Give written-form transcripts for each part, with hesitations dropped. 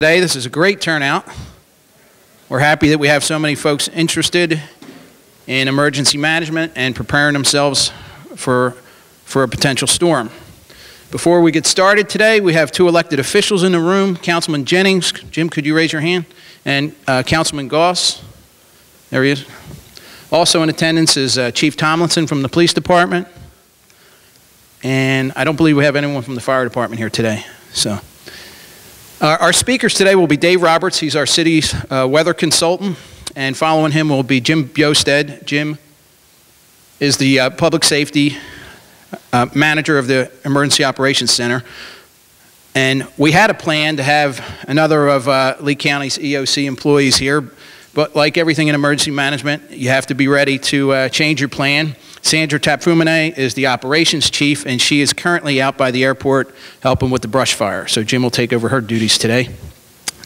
Today, this is a great turnout. We're happy that we have so many folks interested in emergency management and preparing themselves for a potential storm. Before we get started today, we have two elected officials in the room. Councilman Jennings, Jim, could you raise your hand? And Councilman Goss, there he is. Also in attendance is Chief Tomlinson from the police department. And I don't believe we have anyone from the fire department here today. So, our speakers today will be Dave Roberts. He's our city's weather consultant. And following him will be Jim Bjosted. Jim is the public safety manager of the Emergency Operations Center. And we had a plan to have another of Lee County's EOC employees here. But like everything in emergency management, you have to be ready to change your plan. Sandra Tapfumene is the operations chief, and she is currently out by the airport helping with the brush fire. So Jim will take over her duties today.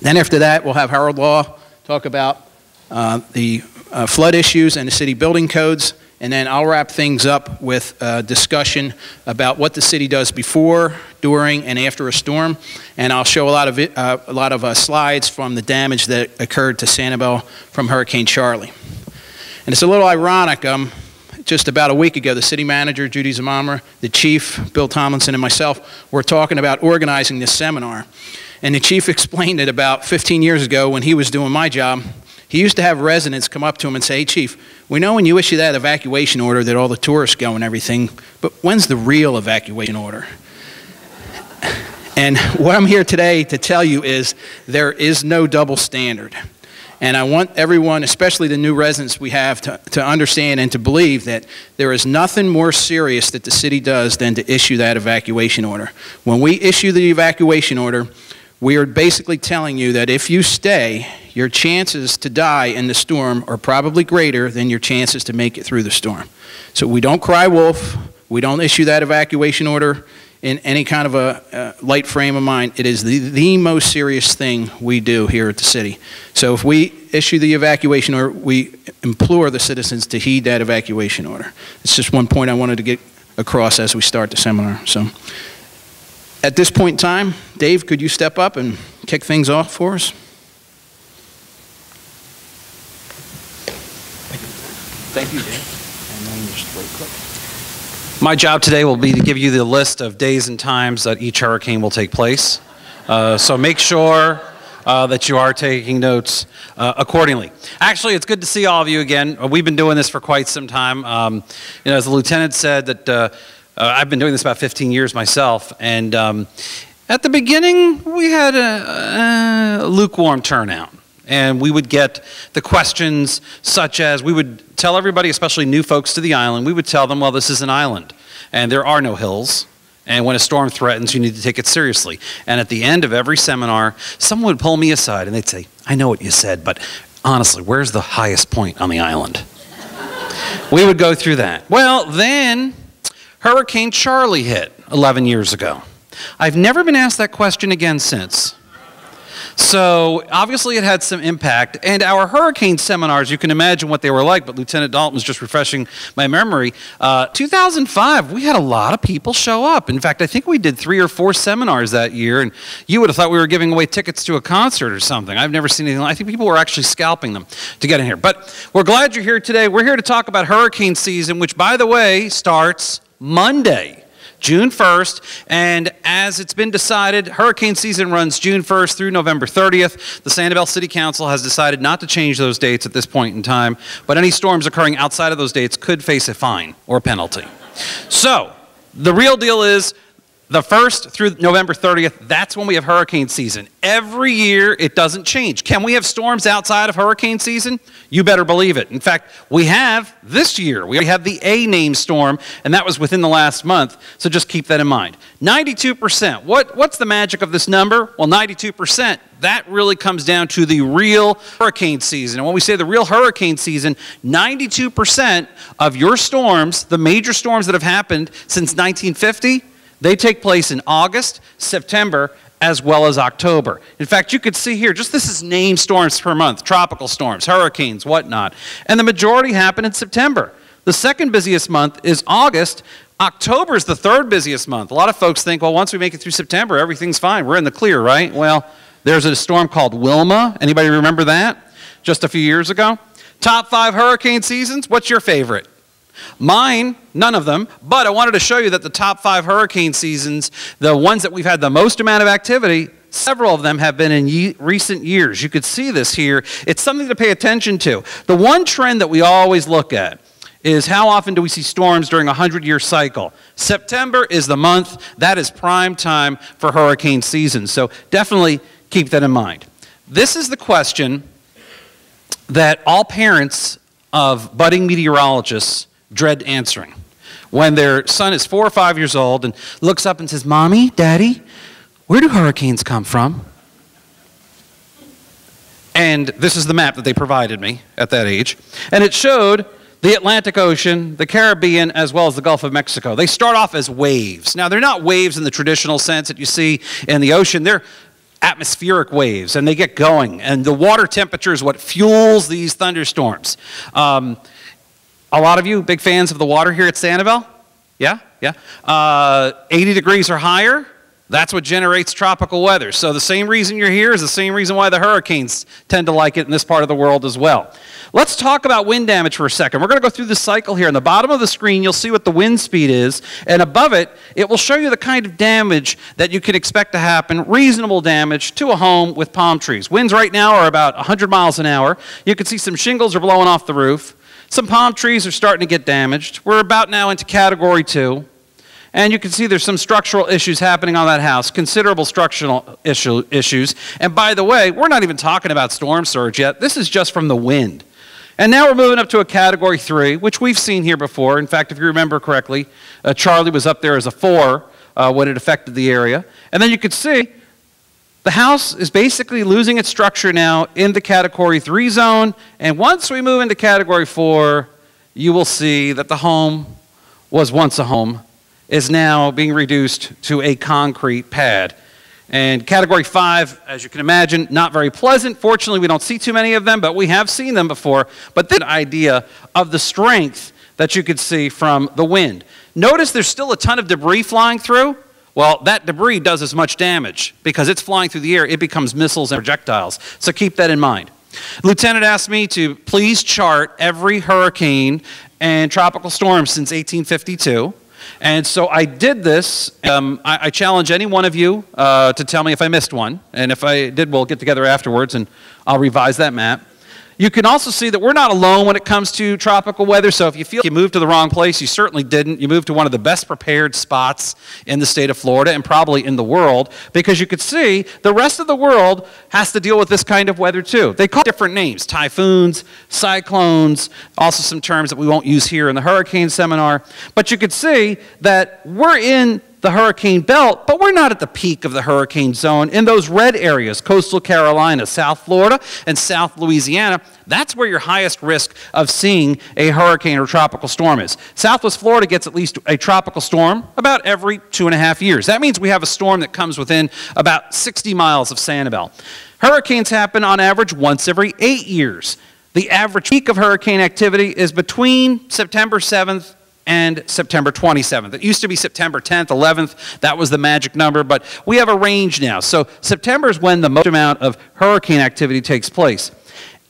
Then after that, we'll have Harold Law talk about the flood issues and the city building codes. And then I'll wrap things up with a discussion about what the city does before, during, and after a storm. And I'll show a lot of slides from the damage that occurred to Sanibel from Hurricane Charlie. And it's a little ironic. Just about a week ago, the city manager, Judy Zamamra, the chief, Bill Tomlinson, and myself were talking about organizing this seminar. And the chief explained it about 15 years ago when he was doing my job. He used to have residents come up to him and say, "Hey, Chief, we know when you issue that evacuation order that all the tourists go and everything, but when's the real evacuation order?" And what I'm here today to tell you is there is no double standard. And I want everyone, especially the new residents we have, to understand and to believe that there is nothing more serious that the city does than to issue that evacuation order. When we issue the evacuation order, we are basically telling you that if you stay, your chances to die in the storm are probably greater than your chances to make it through the storm. So we don't cry wolf. We don't issue that evacuation order in any kind of a light frame of mind. It is the most serious thing we do here at the city. So if we issue the evacuation order, we implore the citizens to heed that evacuation order. It's just one point I wanted to get across as we start the seminar. So at this point in time, Dave, could you step up and kick things off for us? Thank you, Dave. And then just right click. My job today will be to give you the list of days and times that each hurricane will take place. So make sure that you are taking notes accordingly. Actually, it's good to see all of you again. We've been doing this for quite some time. As the lieutenant said, that I've been doing this about 15 years myself. And at the beginning, we had a lukewarm turnout. And we would get the questions such as, we would tell everybody, especially new folks to the island, we would tell them, well, this is an island, and there are no hills, and when a storm threatens, you need to take it seriously. And at the end of every seminar, someone would pull me aside, and they'd say, I know what you said, but honestly, where's the highest point on the island? We would go through that. Well, then, Hurricane Charlie hit 11 years ago. I've never been asked that question again since. So obviously it had some impact, and our hurricane seminars, you can imagine what they were like, but Lieutenant Dalton was just refreshing my memory. 2005, we had a lot of people show up. In fact, I think we did 3 or 4 seminars that year, and you would have thought we were giving away tickets to a concert or something. I've never seen anything. I think people were actually scalping them to get in here. But we're glad you're here today. We're here to talk about hurricane season, which, by the way, starts Monday, June 1st, and as it's been decided, hurricane season runs June 1st through November 30th. The Sanibel City Council has decided not to change those dates at this point in time, but any storms occurring outside of those dates could face a fine or penalty. So, the real deal is, the 1st through November 30th, that's when we have hurricane season. Every year, it doesn't change. Can we have storms outside of hurricane season? You better believe it. In fact, we have this year. We have the A-name storm, and that was within the last month, so just keep that in mind. 92%. What's the magic of this number? Well, 92%. That really comes down to the real hurricane season. And when we say the real hurricane season, 92% of your storms, the major storms that have happened since 1950, they take place in August, September, as well as October. In fact, you could see here, just this is named storms per month, tropical storms, hurricanes, whatnot. And the majority happen in September. The second busiest month is August. October is the third busiest month. A lot of folks think, well, once we make it through September, everything's fine. We're in the clear, right? Well, There's a storm called Wilma. Anybody remember that? Just a few years ago. Top 5 hurricane seasons, what's your favorite? Mine, none of them, but I wanted to show you that the top 5 hurricane seasons, the ones that we've had the most amount of activity, several of them have been in recent years. You could see this here. It's something to pay attention to. The one trend that we always look at is how often do we see storms during a 100-year cycle. September is the month. That is prime time for hurricane season. So definitely keep that in mind. This is the question that all parents of budding meteorologists dread answering. When their son is 4 or 5 years old and looks up and says, "Mommy, Daddy, where do hurricanes come from?" And this is the map that they provided me at that age. And it showed the Atlantic Ocean, the Caribbean, as well as the Gulf of Mexico. They start off as waves. Now, they're not waves in the traditional sense that you see in the ocean. They're atmospheric waves, and they get going. And the water temperature is what fuels these thunderstorms. A lot of you big fans of the water here at Sanibel? Yeah? 80 degrees or higher, that's what generates tropical weather. So the same reason you're here is the same reason why the hurricanes tend to like it in this part of the world as well. Let's talk about wind damage for a second. We're going to go through the cycle here. On the bottom of the screen, you'll see what the wind speed is, and above it, it will show you the kind of damage that you can expect to happen, reasonable damage to a home with palm trees. Winds right now are about 100 miles an hour. You can see some shingles are blowing off the roof. Some palm trees are starting to get damaged. We're about now into category 2. And you can see there's some structural issues happening on that house, considerable structural issues. And by the way, we're not even talking about storm surge yet. This is just from the wind. And now we're moving up to a category 3, which we've seen here before. In fact, if you remember correctly, Charlie was up there as a 4 when it affected the area. And then you could see the house is basically losing its structure now in the category 3 zone. And once we move into category 4, you will see that the home was once a home is now being reduced to a concrete pad. And category 5, as you can imagine, not very pleasant. Fortunately, we don't see too many of them, but we have seen them before. But the idea of the strength that you could see from the wind. Notice there's still a ton of debris flying through. Well, that debris does as much damage because it's flying through the air. It becomes missiles and projectiles. So keep that in mind. Lieutenant asked me to please chart every hurricane and tropical storm since 1852. And so I did this. I challenge any one of you to tell me if I missed one. And if I did, we'll get together afterwards and I'll revise that map. You can also see that we're not alone when it comes to tropical weather. So if you feel you moved to the wrong place, you certainly didn't. You moved to one of the best prepared spots in the state of Florida and probably in the world, because you could see the rest of the world has to deal with this kind of weather too. They call it different names: typhoons, cyclones, also some terms that we won't use here in the hurricane seminar. But you could see that we're in the hurricane belt, but we're not at the peak of the hurricane zone. In those red areas, coastal Carolina, South Florida, and South Louisiana, that's where your highest risk of seeing a hurricane or tropical storm is. Southwest Florida gets at least a tropical storm about every 2.5 years. That means we have a storm that comes within about 60 miles of Sanibel. Hurricanes happen on average once every 8 years. The average peak of hurricane activity is between September 7th and September 27th. It used to be September 10th, 11th. That was the magic number, but we have a range now. So September is when the most amount of hurricane activity takes place.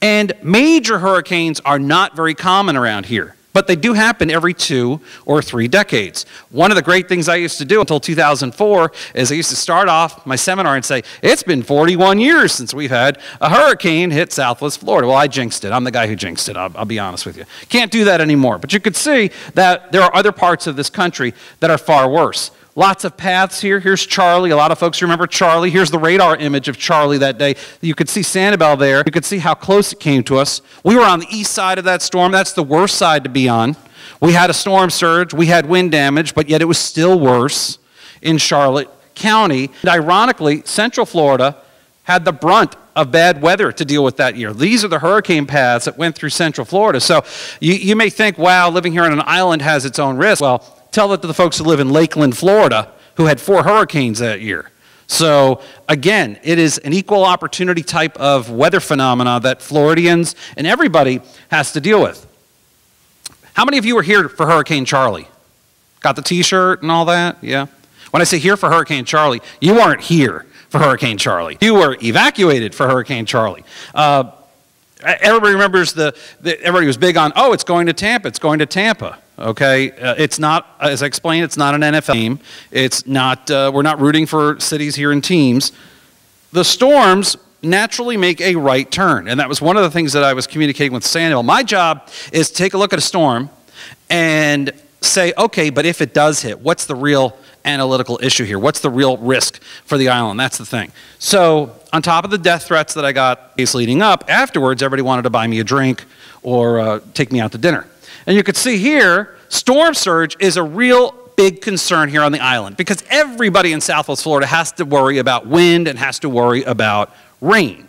And major hurricanes are not very common around here, but they do happen every 2 or 3 decades. One of the great things I used to do until 2004 is I used to start off my seminar and say, it's been 41 years since we've had a hurricane hit Southwest Florida. Well, I jinxed it. I'm the guy who jinxed it. I'll be honest with you. Can't do that anymore. But you could see that there are other parts of this country that are far worse. Lots of paths here. Here's Charlie. A lot of folks remember Charlie. Here's the radar image of Charlie that day. You could see Sanibel there. You could see how close it came to us. We were on the east side of that storm. That's the worst side to be on. We had a storm surge. We had wind damage, but yet it was still worse in Charlotte County. And ironically, Central Florida had the brunt of bad weather to deal with that year. These are the hurricane paths that went through Central Florida. So you may think, wow, living here on an island has its own risk. Well, tell that to the folks who live in Lakeland, Florida, who had 4 hurricanes that year. So again, it is an equal opportunity type of weather phenomena that Floridians and everybody has to deal with. How many of you were here for Hurricane Charlie? Got the t-shirt and all that? Yeah. When I say here for Hurricane Charlie, you aren't here for Hurricane Charlie. You were evacuated for Hurricane Charlie. Everybody remembers everybody was big on, oh, it's going to Tampa, it's going to Tampa. Okay, it's not, as I explained, it's not an NFL game. It's not, we're not rooting for cities here and teams. The storms naturally make a right turn, and that was one of the things that I was communicating with Sanibel. My job is to take a look at a storm and say, okay, but if it does hit, what's the real analytical issue here? What's the real risk for the island? That's the thing. So on top of the death threats that I got days leading up, afterwards everybody wanted to buy me a drink or take me out to dinner. And you could see here, storm surge is a real big concern here on the island because everybody in Southwest Florida has to worry about wind and has to worry about rain.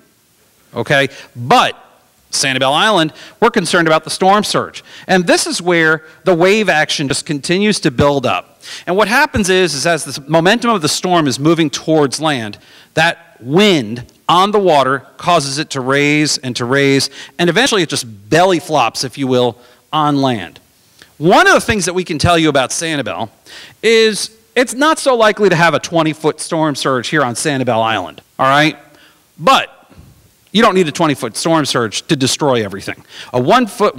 Okay? But Sanibel Island, we're concerned about the storm surge. And this is where the wave action just continues to build up. And what happens is as the momentum of the storm is moving towards land, that wind on the water causes it to raise, and eventually it just belly flops, if you will, on land. One of the things that we can tell you about Sanibel is it's not so likely to have a 20-foot storm surge here on Sanibel Island, all right? But you don't need a 20-foot storm surge to destroy everything. A one foot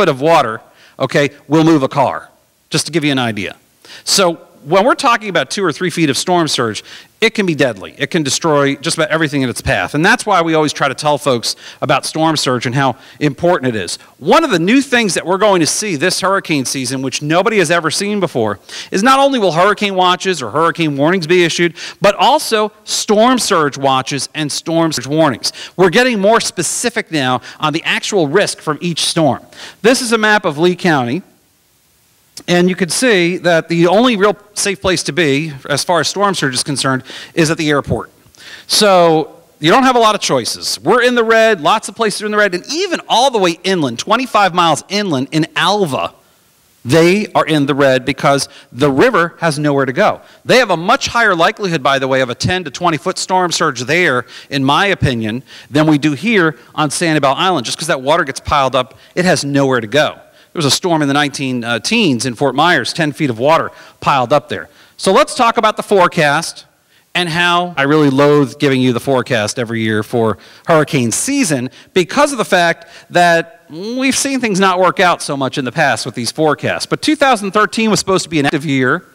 of water, okay, will move a car, just to give you an idea. So when we're talking about 2 or 3 feet of storm surge, it can be deadly. It can destroy just about everything in its path. And that's why we always try to tell folks about storm surge and how important it is. One of the new things that we're going to see this hurricane season, which nobody has ever seen before, is not only will hurricane watches or hurricane warnings be issued, but also storm surge watches and storm surge warnings. We're getting more specific now on the actual risk from each storm. This is a map of Lee County. And you can see that the only real safe place to be, as far as storm surge is concerned, is at the airport. So you don't have a lot of choices. We're in the red, lots of places are in the red, and even all the way inland, 25 miles inland in Alva, they are in the red because the river has nowhere to go. They have a much higher likelihood, by the way, of a 10 to 20-foot storm surge there, in my opinion, than we do here on Sanibel Island. Just because that water gets piled up, it has nowhere to go. There was a storm in the 19-teens in Fort Myers, 10 feet of water piled up there. So let's talk about the forecast and how I really loathe giving you the forecast every year for hurricane season because of the fact that we've seen things not work out so much in the past with these forecasts. But 2013 was supposed to be an active year,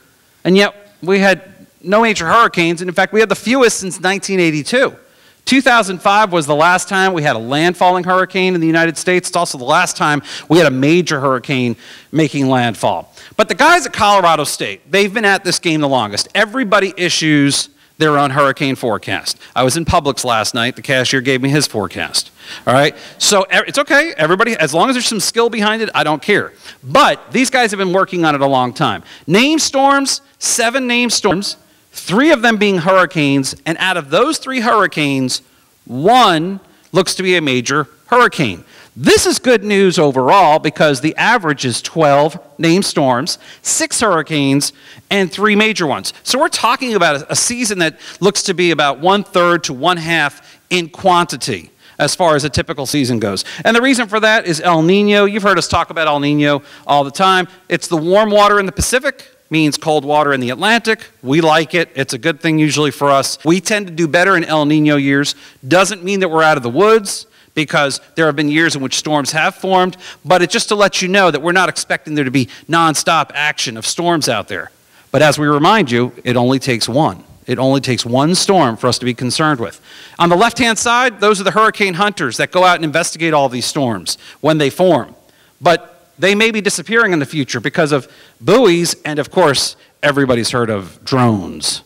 and yet we had no major hurricanes, and in fact we had the fewest since 1982. 2005 was the last time we had a landfalling hurricane in the United States. It's also the last time we had a major hurricane making landfall. But the guys at Colorado State, they've been at this game the longest. Everybody issues their own hurricane forecast. I was in Publix last night. The cashier gave me his forecast. All right? So it's okay. Everybody, as long as there's some skill behind it, I don't care. But these guys have been working on it a long time. Named storms, 7 named storms. 3 of them being hurricanes, and out of those 3 hurricanes, 1 looks to be a major hurricane. This is good news overall because the average is 12 named storms, 6 hurricanes, and 3 major ones. So we're talking about a season that looks to be about 1/3 to 1/2 in quantity as far as a typical season goes. And the reason for that is El Nino. You've heard us talk about El Nino all the time. It's the warm water in the Pacific, means cold water in the Atlantic. We like it. It's a good thing usually for us. We tend to do better in El Nino years. Doesn't mean that we're out of the woods because there have been years in which storms have formed, but it's just to let you know that we're not expecting there to be nonstop action of storms out there. But as we remind you, it only takes one. It only takes one storm for us to be concerned with. On the left-hand side, those are the hurricane hunters that go out and investigate all these storms when they form. But they may be disappearing in the future because of buoys and, of course, everybody's heard of drones.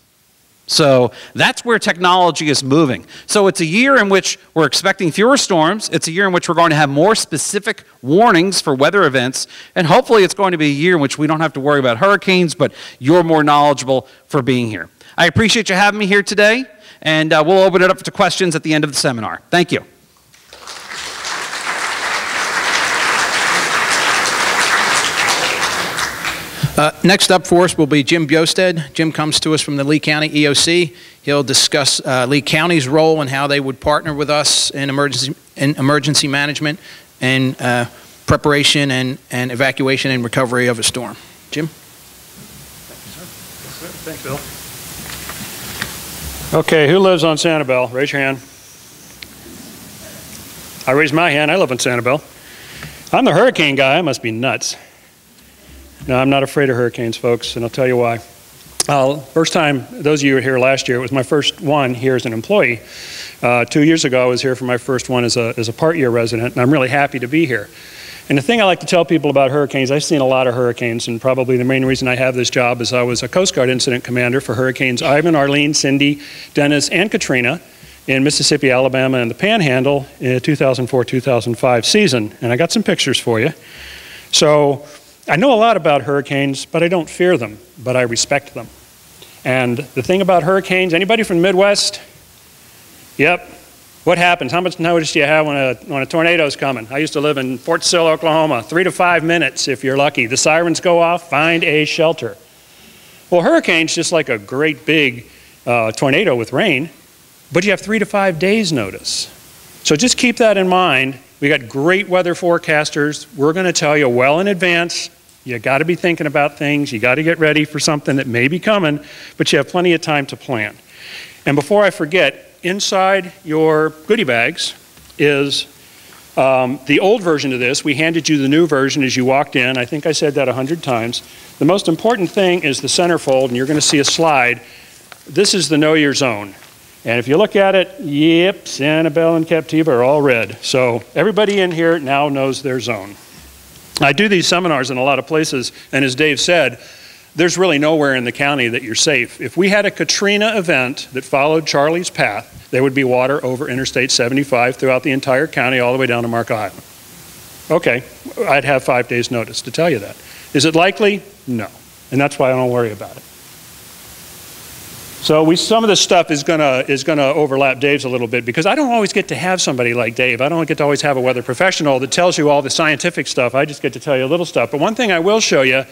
So that's where technology is moving. So it's a year in which we're expecting fewer storms. It's a year in which we're going to have more specific warnings for weather events. And hopefully it's going to be a year in which we don't have to worry about hurricanes, but you're more knowledgeable for being here. I appreciate you having me here today, and we'll open it up to questions at the end of the seminar. Thank you. Next up for us will be Jim Bjosted. Jim comes to us from the Lee County EOC. He'll discuss Lee County's role and how they would partner with us in emergency management and preparation and evacuation and recovery of a storm. Jim? Thank you, sir. Thanks, Bill. Okay, who lives on Sanibel? Raise your hand. I raised my hand. I live on Sanibel. I'm the hurricane guy. I must be nuts. No, I'm not afraid of hurricanes, folks, and I'll tell you why. First time, those of you who were here last year, it was my first one here as an employee. 2 years ago, I was here for my first one as a part-year resident, and I'm really happy to be here. And the thing I like to tell people about hurricanes, I've seen a lot of hurricanes, and probably the main reason I have this job is I was a Coast Guard incident commander for Hurricanes Ivan, Arlene, Cindy, Dennis, and Katrina in Mississippi, Alabama, and the Panhandle in the 2004-2005 season. And I got some pictures for you. So I know a lot about hurricanes, but I don't fear them, but I respect them. And the thing about hurricanes, anybody from the Midwest? Yep. What happens? How much notice do you have when a tornado's coming? I used to live in Fort Sill, Oklahoma. 3 to 5 minutes if you're lucky. The sirens go off, find a shelter. Well, hurricane's just like a great big tornado with rain, but you have 3 to 5 days notice. So just keep that in mind. We got great weather forecasters. We're going to tell you well in advance. You got to be thinking about things. You got to get ready for something that may be coming, but you have plenty of time to plan. And before I forget, inside your goodie bags is the old version of this. We handed you the new version as you walked in. I think I said that 100 times. The most important thing is the centerfold, and you're going to see a slide. This is the Know Your Zone. And if you look at it, yep, Sanibel and Captiva are all red. So everybody in here now knows their zone. I do these seminars in a lot of places, and as Dave said, there's really nowhere in the county that you're safe. If we had a Katrina event that followed Charlie's path, there would be water over Interstate 75 throughout the entire county all the way down to Mark Island. Okay, I'd have 5 days notice to tell you that. Is it likely? No, and that's why I don't worry about it. So some of this stuff is gonna overlap Dave's a little bit because I don't always get to have somebody like Dave. I don't get to always have a weather professional that tells you all the scientific stuff. I just get to tell you a little stuff. But one thing I will show you,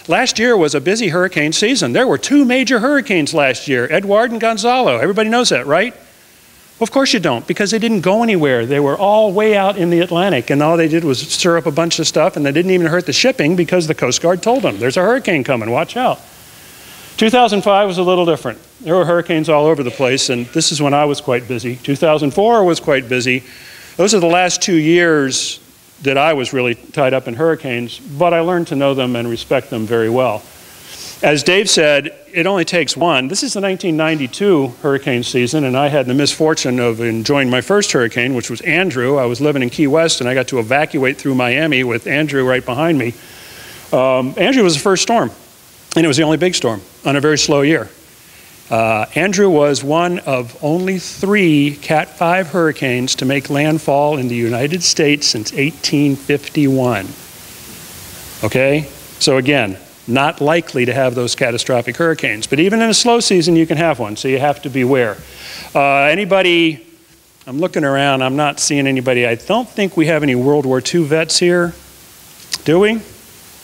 last year was a busy hurricane season. There were 2 major hurricanes last year, Edward and Gonzalo. Everybody knows that, right? Well, of course you don't, because they didn't go anywhere. They were all way out in the Atlantic, and all they did was stir up a bunch of stuff, and they didn't even hurt the shipping because the Coast Guard told them, there's a hurricane coming, watch out. 2005 was a little different. There were hurricanes all over the place, and this is when I was quite busy. 2004 was quite busy. Those are the last 2 years that I was really tied up in hurricanes, but I learned to know them and respect them very well. As Dave said, it only takes one. This is the 1992 hurricane season, and I had the misfortune of enjoying my first hurricane, which was Andrew. I was living in Key West, and I got to evacuate through Miami with Andrew right behind me. Andrew was the first storm, and it was the only big storm on a very slow year. Andrew was one of only 3 Cat 5 hurricanes to make landfall in the United States since 1851. Okay? So again, not likely to have those catastrophic hurricanes. But even in a slow season, you can have one, so you have to beware. Anybody, I'm looking around, I'm not seeing anybody. I don't think we have any World War II vets here. Do we?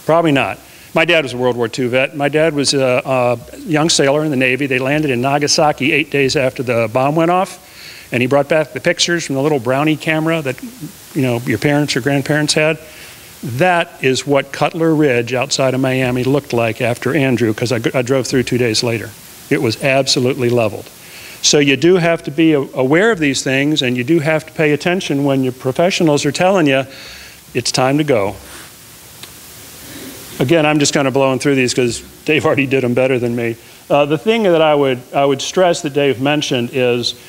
Probably not. My dad was a World War II vet. My dad was a young sailor in the Navy. They landed in Nagasaki 8 days after the bomb went off, and he brought back the pictures from the little Brownie camera that, you know, your parents or grandparents had. That is what Cutler Ridge outside of Miami looked like after Andrew, because I drove through 2 days later. It was absolutely leveled. So you do have to be aware of these things, and you do have to pay attention when your professionals are telling you it's time to go. Again, I'm just kind of blowing through these because Dave already did them better than me. The thing that I would stress that Dave mentioned is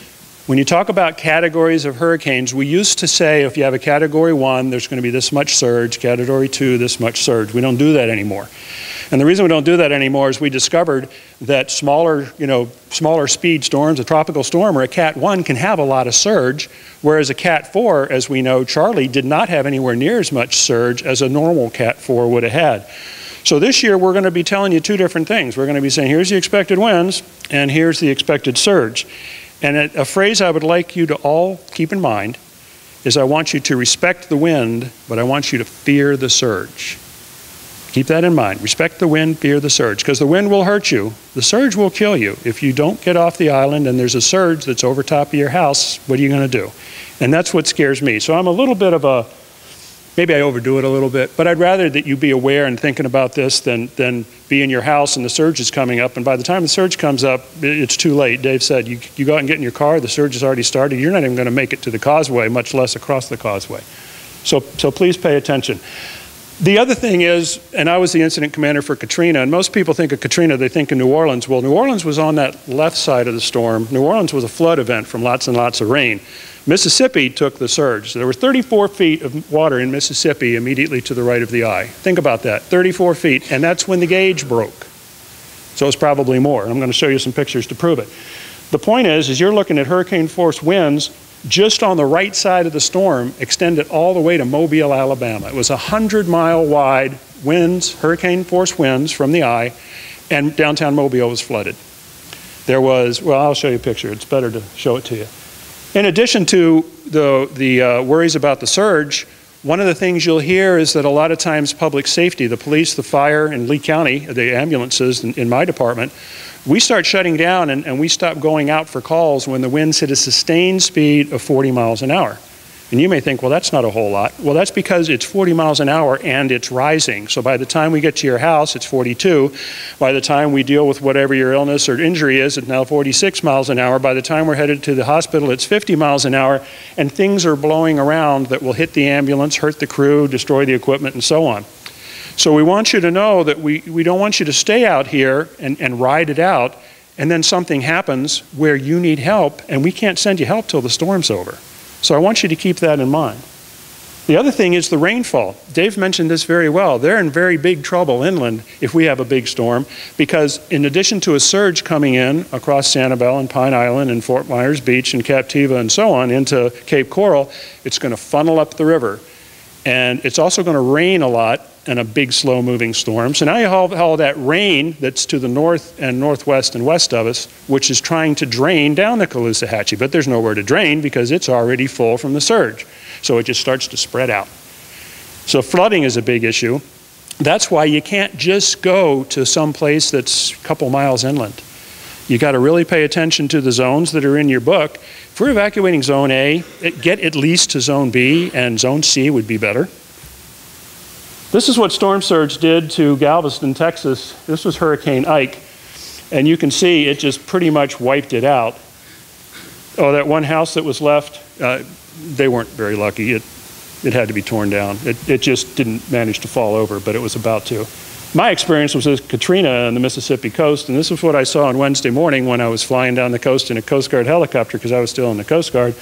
when you talk about categories of hurricanes, we used to say if you have a Category 1, there's going to be this much surge, Category 2, this much surge. We don't do that anymore. And the reason we don't do that anymore is we discovered that smaller speed storms, a tropical storm or a Cat 1 can have a lot of surge, whereas a Cat 4, as we know, Charlie did not have anywhere near as much surge as a normal Cat 4 would have had. So this year we're going to be telling you 2 different things. We're going to be saying here's the expected winds and here's the expected surge. And a phrase I would like you to all keep in mind is I want you to respect the wind, but I want you to fear the surge. Keep that in mind. Respect the wind, fear the surge, because the wind will hurt you. The surge will kill you. If you don't get off the island and there's a surge that's over top of your house, what are you going to do? And that's what scares me. So I'm a little bit of a, maybe I overdo it a little bit, but I'd rather that you be aware and thinking about this than be in your house and the surge is coming up, and by the time the surge comes up, it's too late. Dave said, you go out and get in your car, the surge has already started, you're not even going to make it to the causeway, much less across the causeway. So please pay attention. The other thing is, and I was the incident commander for Katrina, and most people think of Katrina, they think of New Orleans. Well, New Orleans was on that left side of the storm. New Orleans was a flood event from lots and lots of rain. Mississippi took the surge. There were 34 feet of water in Mississippi immediately to the right of the eye. Think about that, 34 feet, and that's when the gauge broke. So it's probably more, and I'm going to show you some pictures to prove it. The point is you're looking at hurricane force winds just on the right side of the storm, extended all the way to Mobile, Alabama. It was 100-mile wide winds, hurricane force winds from the eye, and downtown Mobile was flooded. There was, well, I'll show you a picture. It's better to show it to you. In addition to the worries about the surge, one of the things you'll hear is that a lot of times public safety, the police, the fire in Lee County, the ambulances in my department, we start shutting down and we stop going out for calls when the winds hit a sustained speed of 40 miles an hour. And you may think, well, that's not a whole lot. Well, that's because it's 40 miles an hour and it's rising. So by the time we get to your house, it's 42. By the time we deal with whatever your illness or injury is, it's now 46 miles an hour. By the time we're headed to the hospital, it's 50 miles an hour. And things are blowing around that will hit the ambulance, hurt the crew, destroy the equipment, and so on. So we want you to know that we don't want you to stay out here and ride it out, and then something happens where you need help, and we can't send you help till the storm's over. So I want you to keep that in mind. The other thing is the rainfall. Dave mentioned this very well. They're in very big trouble inland if we have a big storm, because in addition to a surge coming in across Sanibel and Pine Island and Fort Myers Beach and Captiva and so on into Cape Coral, it's going to funnel up the river. And it's also going to rain a lot in a big, slow-moving storm. So now you have all that rain that's to the north and northwest and west of us, which is trying to drain down the Caloosahatchee, but there's nowhere to drain because it's already full from the surge. So it just starts to spread out. So flooding is a big issue. That's why you can't just go to some place that's a couple miles inland. You got to really pay attention to the zones that are in your book. If we're evacuating Zone A, get at least to Zone B, and Zone C would be better. This is what storm surge did to Galveston, Texas. This was Hurricane Ike, and you can see it just pretty much wiped it out. Oh, that one house that was left, they weren't very lucky. It had to be torn down. It just didn't manage to fall over, but it was about to. My experience was with Katrina on the Mississippi coast, and this is what I saw on Wednesday morning when I was flying down the coast in a Coast Guard helicopter because I was still in the Coast Guard.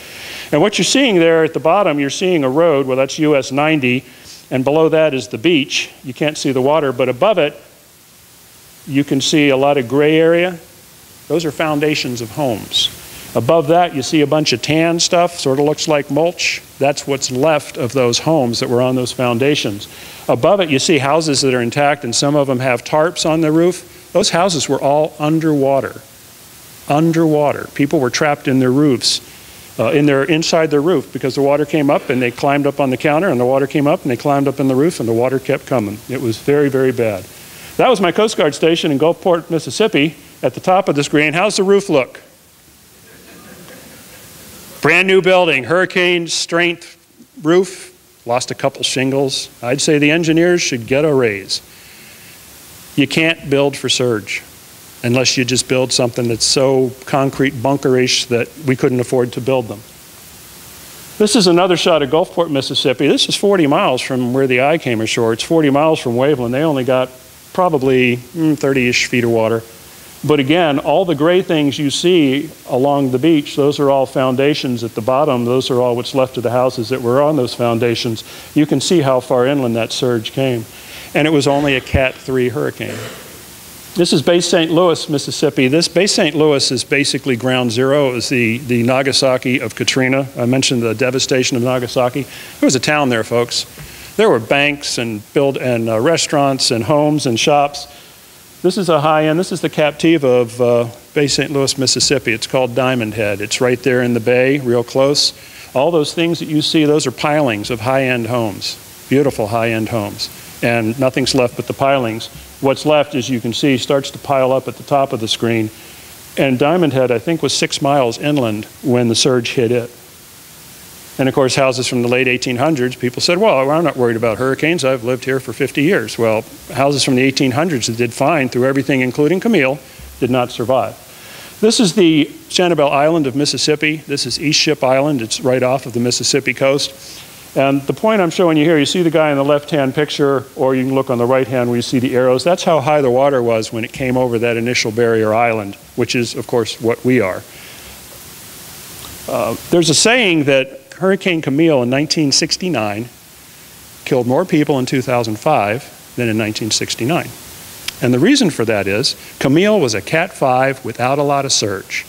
And what you're seeing there at the bottom, you're seeing a road, well, that's US 90, and below that is the beach. You can't see the water, but above it, you can see a lot of gray area. Those are foundations of homes. Above that, you see a bunch of tan stuff, sort of looks like mulch. That's what's left of those homes that were on those foundations. Above it, you see houses that are intact, and some of them have tarps on the roof. Those houses were all underwater. Underwater. People were trapped in their roofs, inside their roof, because the water came up and they climbed up on the counter, and the water came up and they climbed up in the roof, and the water kept coming. It was very, very bad. That was my Coast Guard station in Gulfport, Mississippi. At the top of the screen, how's the roof look? Brand new building, hurricane strength roof, lost a couple shingles. I'd say the engineers should get a raise. You can't build for surge unless you just build something that's so concrete bunkerish that we couldn't afford to build them. This is another shot of Gulfport, Mississippi. This is 40 miles from where the eye came ashore. It's 40 miles from Waveland. They only got probably 30-ish feet of water. But again, all the gray things you see along the beach, those are all foundations at the bottom. Those are all what's left of the houses that were on those foundations. You can see how far inland that surge came. And it was only a Cat 3 hurricane. This is Bay St. Louis, Mississippi. This Bay St. Louis is basically ground zero. It was the Nagasaki of Katrina. I mentioned the devastation of Nagasaki. There was a town there, folks. There were banks and restaurants and homes and shops. This is a high-end, this is the Captiva of Bay St. Louis, Mississippi. It's called Diamond Head. It's right there in the bay, real close. All those things that you see, those are pilings of high-end homes, beautiful high-end homes. And nothing's left but the pilings. What's left, as you can see, starts to pile up at the top of the screen. And Diamond Head, I think, was 6 miles inland when the surge hit it. And of course, houses from the late 1800s, people said, well, I'm not worried about hurricanes. I've lived here for 50 years. Well, houses from the 1800s that did fine through everything, including Camille, did not survive. This is the Sanibel Island of Mississippi. This is East Ship Island. It's right off of the Mississippi coast. And the point I'm showing you here, you see the guy in the left-hand picture, or you can look on the right-hand where you see the arrows. That's how high the water was when it came over that initial barrier island, which is, of course, what we are. There's a saying that Hurricane Camille in 1969 killed more people in 2005 than in 1969. And the reason for that is Camille was a Cat 5 without a lot of surge.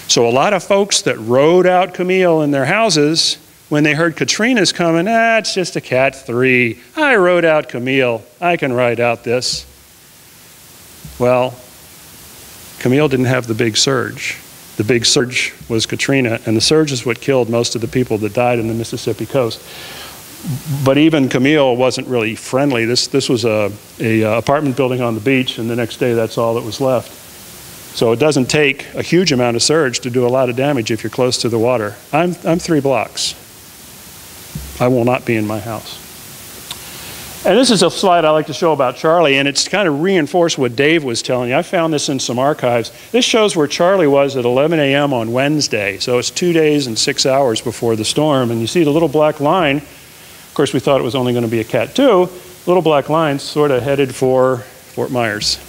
So a lot of folks that rode out Camille in their houses, when they heard Katrina's coming, it's just a Cat 3. I rode out Camille. I can ride out this. Well, Camille didn't have the big surge. The big surge was Katrina, and the surge is what killed most of the people that died in the Mississippi coast. But even Camille wasn't really friendly. This was a apartment building on the beach, and the next day that's all that was left. So it doesn't take a huge amount of surge to do a lot of damage if you're close to the water. I'm 3 blocks. I will not be in my house. And this is a slide I like to show about Charlie, and it's kind of reinforced what Dave was telling you. I found this in some archives. This shows where Charlie was at 11 a.m. on Wednesday. So it's 2 days and 6 hours before the storm. And you see the little black line. Of course, we thought it was only going to be a Cat 2. Little black line sort of headed for Fort Myers.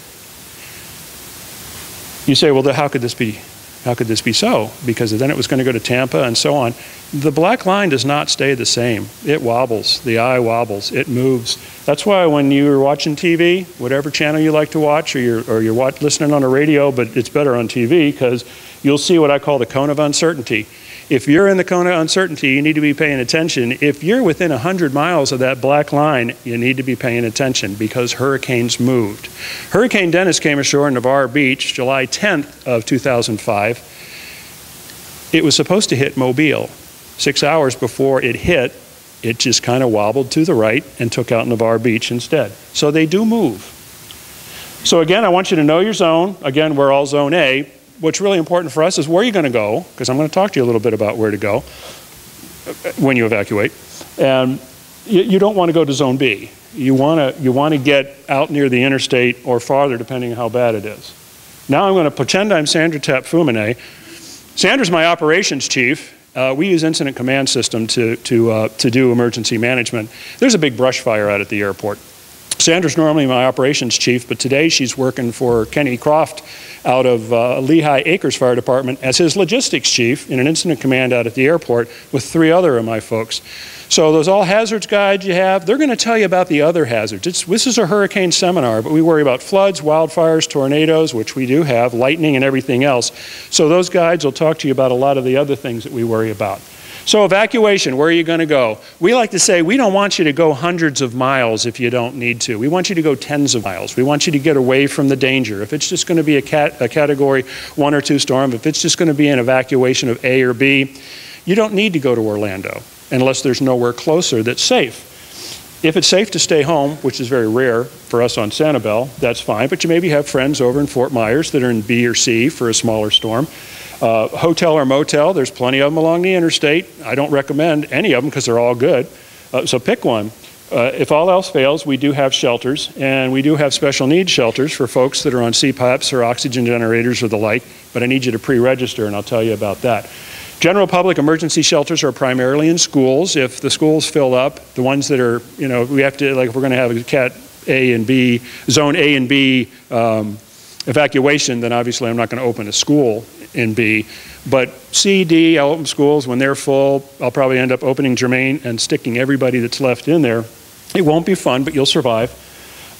You say, well, how could this be? How could this be so? Because then it was going to go to Tampa and so on. The black line does not stay the same. It wobbles. The eye wobbles. It moves. That's why when you're watching TV, whatever channel you like to watch, or you're listening on a radio, but it's better on TV because you'll see what I call the cone of uncertainty. If you're in the cone of uncertainty, you need to be paying attention. If you're within 100 miles of that black line, you need to be paying attention because hurricanes moved. Hurricane Dennis came ashore in Navarre Beach July 10th of 2005. It was supposed to hit Mobile. 6 hours before it hit, it just kind of wobbled to the right and took out Navarre Beach instead. So they do move. So again, I want you to know your zone. Again, we're all Zone A. What's really important for us is where you're going to go, because I'm going to talk to you a little bit about where to go when you evacuate. And you don't want to go to Zone B. You want to get out near the interstate or farther, depending on how bad it is. Now I'm going to pretend I'm Sandra Tap-Fumine. Sandra's my operations chief. We use Incident Command System to do emergency management. There's a big brush fire out at the airport. Sandra's normally my operations chief, but today she's working for Kenny Croft out of Lehigh Acres Fire Department as his logistics chief in an incident command out at the airport with 3 other of my folks. So those all hazards guides you have, they're going to tell you about the other hazards. This is a hurricane seminar, but we worry about floods, wildfires, tornadoes, which we do have, lightning and everything else. So those guides will talk to you about a lot of the other things that we worry about. So evacuation, where are you going to go? We like to say we don't want you to go hundreds of miles if you don't need to. We want you to go tens of miles. We want you to get away from the danger. If it's just going to be a category 1 or 2 storm, if it's just going to be an evacuation of A or B, you don't need to go to Orlando unless there's nowhere closer that's safe. If it's safe to stay home, which is very rare for us on Sanibel, that's fine, but you maybe have friends over in Fort Myers that are in B or C for a smaller storm. Hotel or motel, there's plenty of them along the interstate. I don't recommend any of them because they're all good. So pick one. If all else fails, we do have shelters, and we do have special needs shelters for folks that are on CPAPs or oxygen generators or the like, but I need you to pre-register, and I'll tell you about that. General public emergency shelters are primarily in schools. If the schools fill up, the ones that are, we have to, like if we're going to have a Cat A and B, Zone A and B evacuation, then obviously I'm not going to open a school in B. But C, D, I'll open schools. When they're full, I'll probably end up opening Germain and sticking everybody that's left in there. It won't be fun, but you'll survive.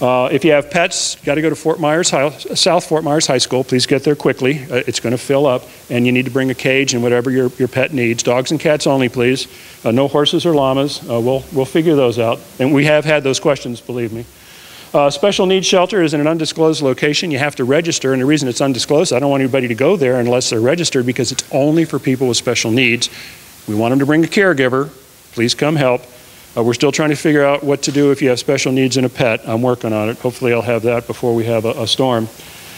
If you have pets, got to go to South Fort Myers High School. Please get there quickly. It's going to fill up, and you need to bring a cage and whatever your pet needs. Dogs and cats only, please. No horses or llamas. We'll figure those out. And we have had those questions, believe me. Special needs shelter is in an undisclosed location. You have to register, and the reason it's undisclosed, I don't want anybody to go there unless they're registered because it's only for people with special needs. We want them to bring a caregiver. Please come help. We're still trying to figure out what to do if you have special needs in a pet. I'm working on it. Hopefully I'll have that before we have a storm.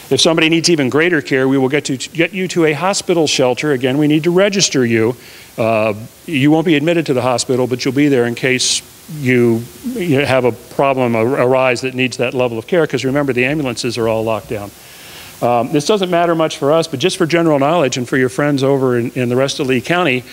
If somebody needs even greater care, we will get you to a hospital shelter. Again, we need to register you. You won't be admitted to the hospital, but you'll be there in case you have a problem arise that needs that level of care, because remember, the ambulances are all locked down. This doesn't matter much for us, but just for general knowledge and for your friends over in the rest of Lee County,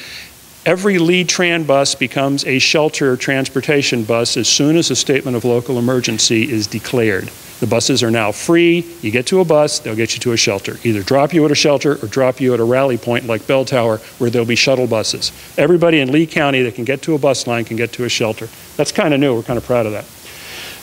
every Lee Tran bus becomes a shelter transportation bus as soon as a statement of local emergency is declared. The buses are now free. You get to a bus, they'll get you to a shelter. Either drop you at a shelter or drop you at a rally point like Bell Tower, where there'll be shuttle buses. Everybody in Lee County that can get to a bus line can get to a shelter. That's kind of new. We're kind of proud of that.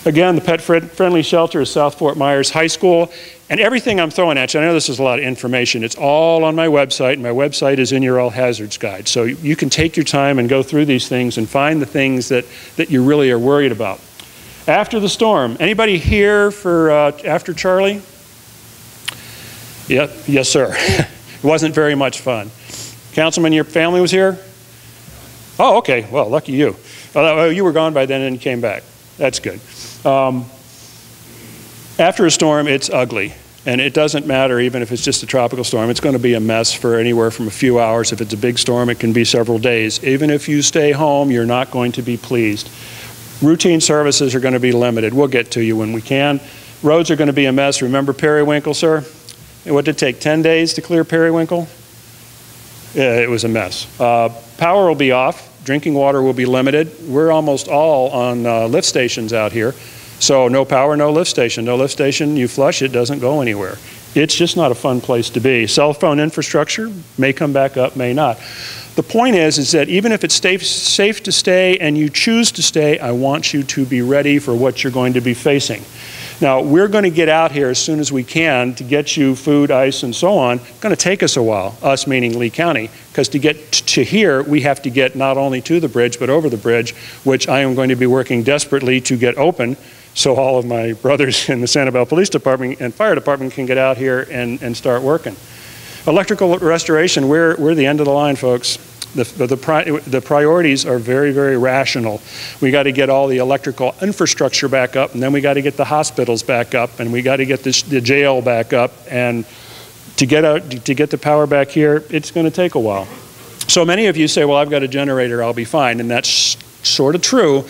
Again, the pet-friendly shelter is South Fort Myers High School. And everything I'm throwing at you, I know this is a lot of information. It's all on my website, and my website is in your all hazards guide. So you can take your time and go through these things and find the things that you really are worried about. After the storm, anybody here for after Charlie? Yep, yes, sir. It wasn't very much fun. Councilman, your family was here? Oh, okay. Well, lucky you. Well, you were gone by then and you came back. That's good. After a storm, it's ugly. And it doesn't matter even if it's just a tropical storm. It's going to be a mess for anywhere from a few hours. If it's a big storm, it can be several days. Even if you stay home, you're not going to be pleased. Routine services are going to be limited. We'll get to you when we can. Roads are going to be a mess. Remember Periwinkle, sir? What did it take, 10 days to clear Periwinkle? Yeah, it was a mess. Power will be off. Drinking water will be limited. We're almost all on lift stations out here. So no power, no lift station. No lift station, you flush, it doesn't go anywhere. It's just not a fun place to be. Cell phone infrastructure may come back up, may not. The point is that even if it's safe to stay and you choose to stay, I want you to be ready for what you're going to be facing. Now, we're going to get out here as soon as we can to get you food, ice, and so on. It's going to take us a while, us meaning Lee County, because to get to here, we have to get not only to the bridge, but over the bridge, which I am going to be working desperately to get open so all of my brothers in the Sanibel Police Department and Fire Department can get out here and start working. Electrical restoration, we're the end of the line, folks. The priorities are very, very rational. We got to get all the electrical infrastructure back up, and then we got to get the hospitals back up, and we got to get the jail back up, and to get the power back here, it's going to take a while. So many of you say, well, I've got a generator, I'll be fine, and that's sort of true.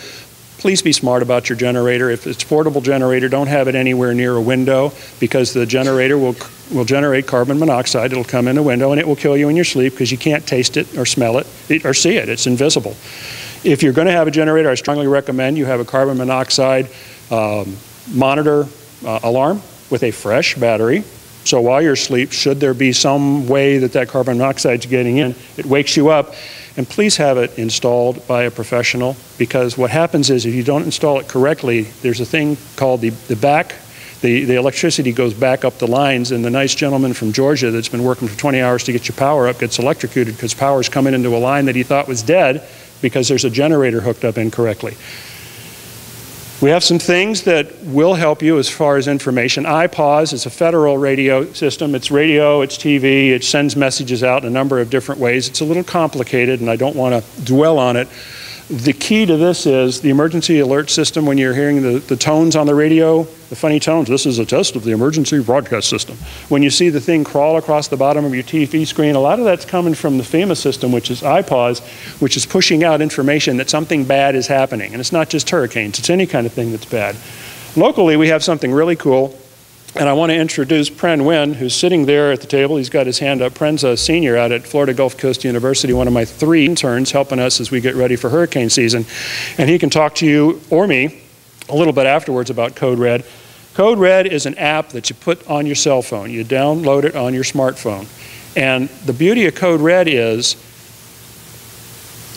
Please be smart about your generator. If it's a portable generator, don't have it anywhere near a window, because the generator will generate carbon monoxide. It'll come in a window and it will kill you in your sleep because you can't taste it or smell it or see it. It's invisible. If you're going to have a generator, I strongly recommend you have a carbon monoxide monitor alarm with a fresh battery. So while you're asleep, should there be some way that carbon monoxide is getting in, it wakes you up. And please have it installed by a professional, because what happens is if you don't install it correctly, there's a thing called the electricity goes back up the lines, and the nice gentleman from Georgia that's been working for 20 hours to get your power up gets electrocuted because power's coming into a line that he thought was dead because there's a generator hooked up incorrectly. We have some things that will help you as far as information. iPause is a federal radio system. It's radio, it's TV, it sends messages out in a number of different ways. It's a little complicated, and I don't want to dwell on it. The key to this is the emergency alert system. When you're hearing the tones on the radio, the funny tones, this is a test of the emergency broadcast system. When you see the thing crawl across the bottom of your TV screen, a lot of that's coming from the FEMA system, which is iPause, which is pushing out information that something bad is happening. And it's not just hurricanes, it's any kind of thing that's bad. Locally, we have something really cool. And I want to introduce Pren Nguyen, who's sitting there at the table. He's got his hand up. Pren's a senior out at Florida Gulf Coast University, one of my 3 interns helping us as we get ready for hurricane season. And he can talk to you or me a little bit afterwards about Code Red. Code Red is an app that you put on your cell phone. You download it on your smartphone. And the beauty of Code Red is,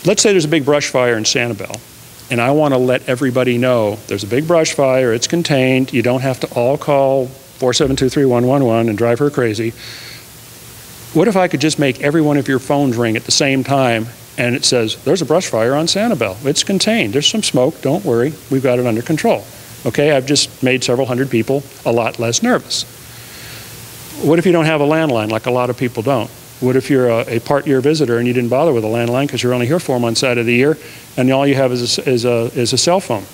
let's say there's a big brush fire in Sanibel. And I want to let everybody know there's a big brush fire, it's contained, you don't have to all call 4723111 and drive her crazy. What if I could just make every one of your phones ring at the same time and it says, there's a brush fire on Sanibel, it's contained, there's some smoke, don't worry, we've got it under control. Okay, I've just made several hundred people a lot less nervous. What if you don't have a landline, like a lot of people don't? What if you're a part-year visitor and you didn't bother with a landline because you're only here 4 months out of the year and all you have is a cell phone?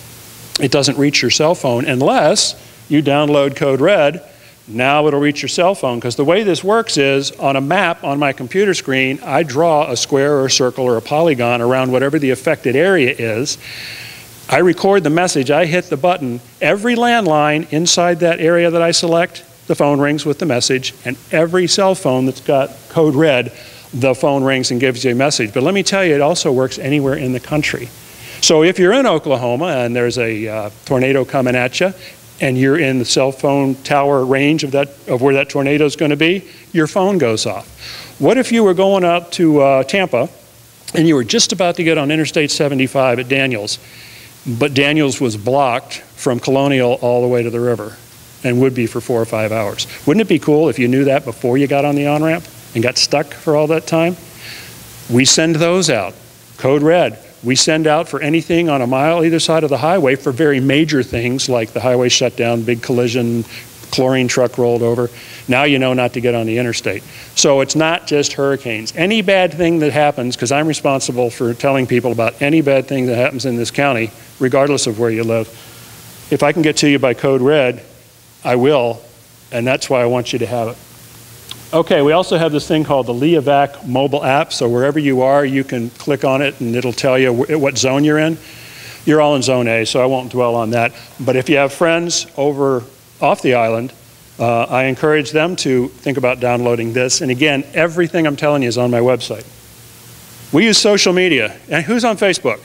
It doesn't reach your cell phone unless you download Code Red Now it'll reach your cell phone, because the way this works is, on a map on my computer screen, I draw a square or a circle or a polygon around whatever the affected area is. I record the message, I hit the button. Every landline inside that area that I select, the phone rings with the message, and every cell phone that's got code red, the phone rings and gives you a message. But let me tell you, it also works anywhere in the country. So if you're in Oklahoma and there's a tornado coming at you, and you're in the cell phone tower range of where that tornado is going to be, your phone goes off. What if you were going out to Tampa and you were just about to get on Interstate 75 at Daniels, but Daniels was blocked from Colonial all the way to the river, and would be for 4 or 5 hours? Wouldn't it be cool if you knew that before you got on the on-ramp and got stuck for all that time? We send those out, code red. We send out for anything on a mile either side of the highway for very major things like the highway shut down, big collision, chlorine truck rolled over. Now you know not to get on the interstate. So it's not just hurricanes. Any bad thing that happens, because I'm responsible for telling people about any bad thing that happens in this county, regardless of where you live, if I can get to you by code red, I will, and that's why I want you to have it. Okay, we also have this thing called the LeeVac mobile app, so wherever you are, you can click on it and it'll tell you what zone you're in. You're all in Zone A, so I won't dwell on that. But if you have friends over off the island, I encourage them to think about downloading this. And again, everything I'm telling you is on my website. We use social media. And who's on Facebook?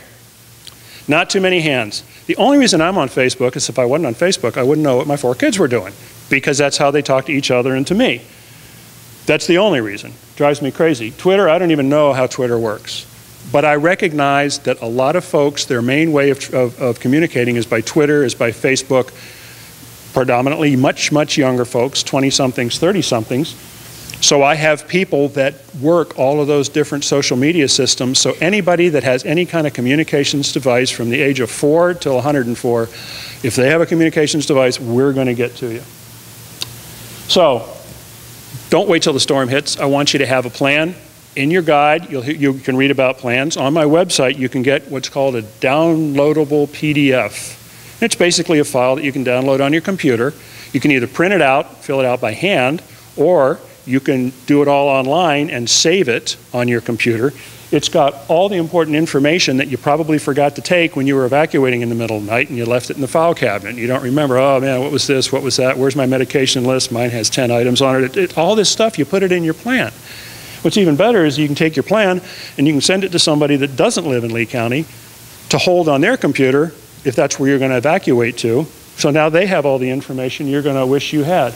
Not too many hands. The only reason I'm on Facebook is if I wasn't on Facebook, I wouldn't know what my 4 kids were doing, because that's how they talk to each other and to me. That's the only reason. Drives me crazy. Twitter, I don't even know how Twitter works. But I recognize that a lot of folks, their main way of communicating is by Twitter, is by Facebook, predominantly much younger folks, 20-somethings, 30-somethings. So I have people that work all of those different social media systems, so anybody that has any kind of communications device from the age of 4 till 104, if they have a communications device, we're going to get to you. So, don't wait till the storm hits. I want you to have a plan. In your guide, you can read about plans. On my website, you can get what's called a downloadable PDF. It's basically a file that you can download on your computer. You can either print it out, fill it out by hand, or you can do it all online and save it on your computer. It's got all the important information that you probably forgot to take when you were evacuating in the middle of the night and you left it in the file cabinet. You don't remember, oh man, what was this, what was that, where's my medication list? Mine has 10 items on it. All this stuff, you put it in your plan. What's even better is you can take your plan and you can send it to somebody that doesn't live in Lee County to hold on their computer if that's where you're going to evacuate to. So now they have all the information you're going to wish you had.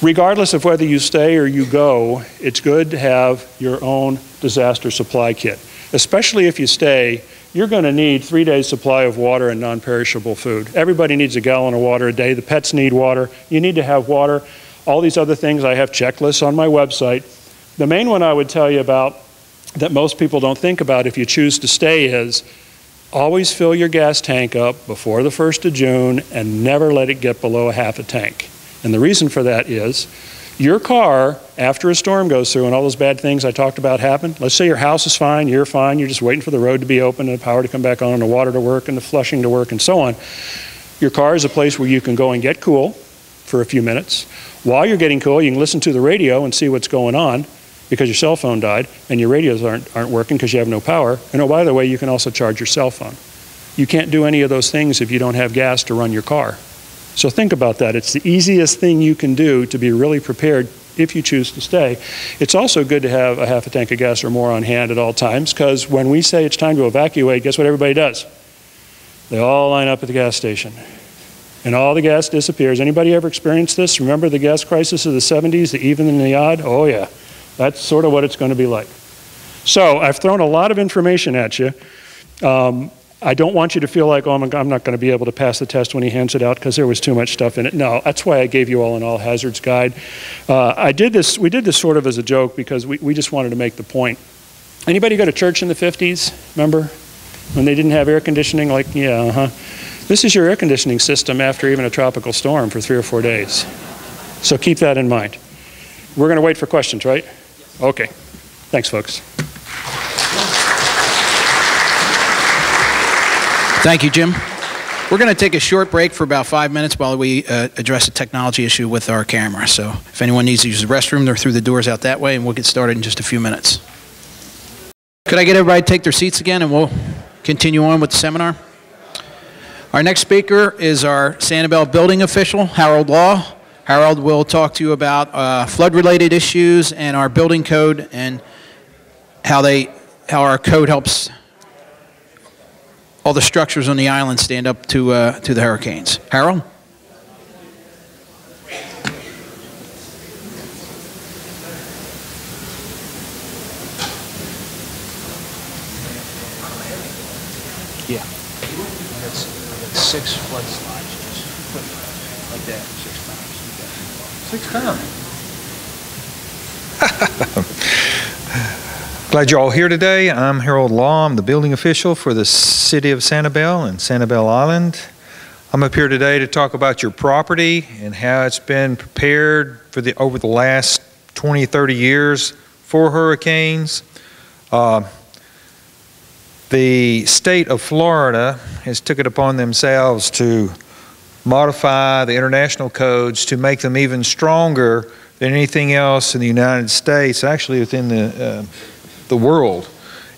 Regardless of whether you stay or you go, it's good to have your own disaster supply kit. Especially if you stay, you're going to need 3 days supply of water and non-perishable food. Everybody needs a gallon of water a day. The pets need water. You need to have water. All these other things, I have checklists on my website. The main one I would tell you about that most people don't think about if you choose to stay is always fill your gas tank up before the 1st of June and never let it get below a half a tank. And the reason for that is your car, after a storm goes through and all those bad things I talked about happen, let's say your house is fine, you're just waiting for the road to be open and the power to come back on and the water to work and the flushing to work and so on. Your car is a place where you can go and get cool for a few minutes. While you're getting cool, you can listen to the radio and see what's going on because your cell phone died and your radios aren't working because you have no power. And oh, by the way, you can also charge your cell phone. You can't do any of those things if you don't have gas to run your car. So think about that. It's the easiest thing you can do to be really prepared if you choose to stay. It's also good to have a half a tank of gas or more on hand at all times, because when we say it's time to evacuate, guess what everybody does? They all line up at the gas station. And all the gas disappears. Anybody ever experienced this? Remember the gas crisis of the 70s, the even and the odd? Oh yeah, that's sort of what it's going to be like. So I've thrown a lot of information at you. I don't want you to feel like, oh, I'm not going to be able to pass the test when he hands it out because there was too much stuff in it. No, that's why I gave you all an all hazards guide. We did this sort of as a joke because we just wanted to make the point. Anybody go to church in the 50s? Remember? When they didn't have air conditioning? Like, yeah, This is your air conditioning system after even a tropical storm for 3 or 4 days. So keep that in mind. We're going to wait for questions, right? Okay. Thanks, folks. Thank you, Jim. We're going to take a short break for about 5 minutes while we address a technology issue with our camera. So if anyone needs to use the restroom, they're through the doors out that way, and we'll get started in just a few minutes. Could I get everybody to take their seats again, and we'll continue on with the seminar? Our next speaker is our Sanibel building official, Harold Law. Harold will talk to you about flood-related issues and our building code and how our code helps all the structures on the island stand up to the hurricanes. Harold? Yeah. That's 6 flood slides. Just put it like that 6 times. 6 times. Glad you're all here today. I'm Harold Law. I'm the building official for the city of Sanibel and Sanibel Island. I'm up here today to talk about your property and how it's been prepared for over the last 20, 30 years for hurricanes. The state of Florida has took it upon themselves to modify the international codes to make them even stronger than anything else in the United States, actually within the world,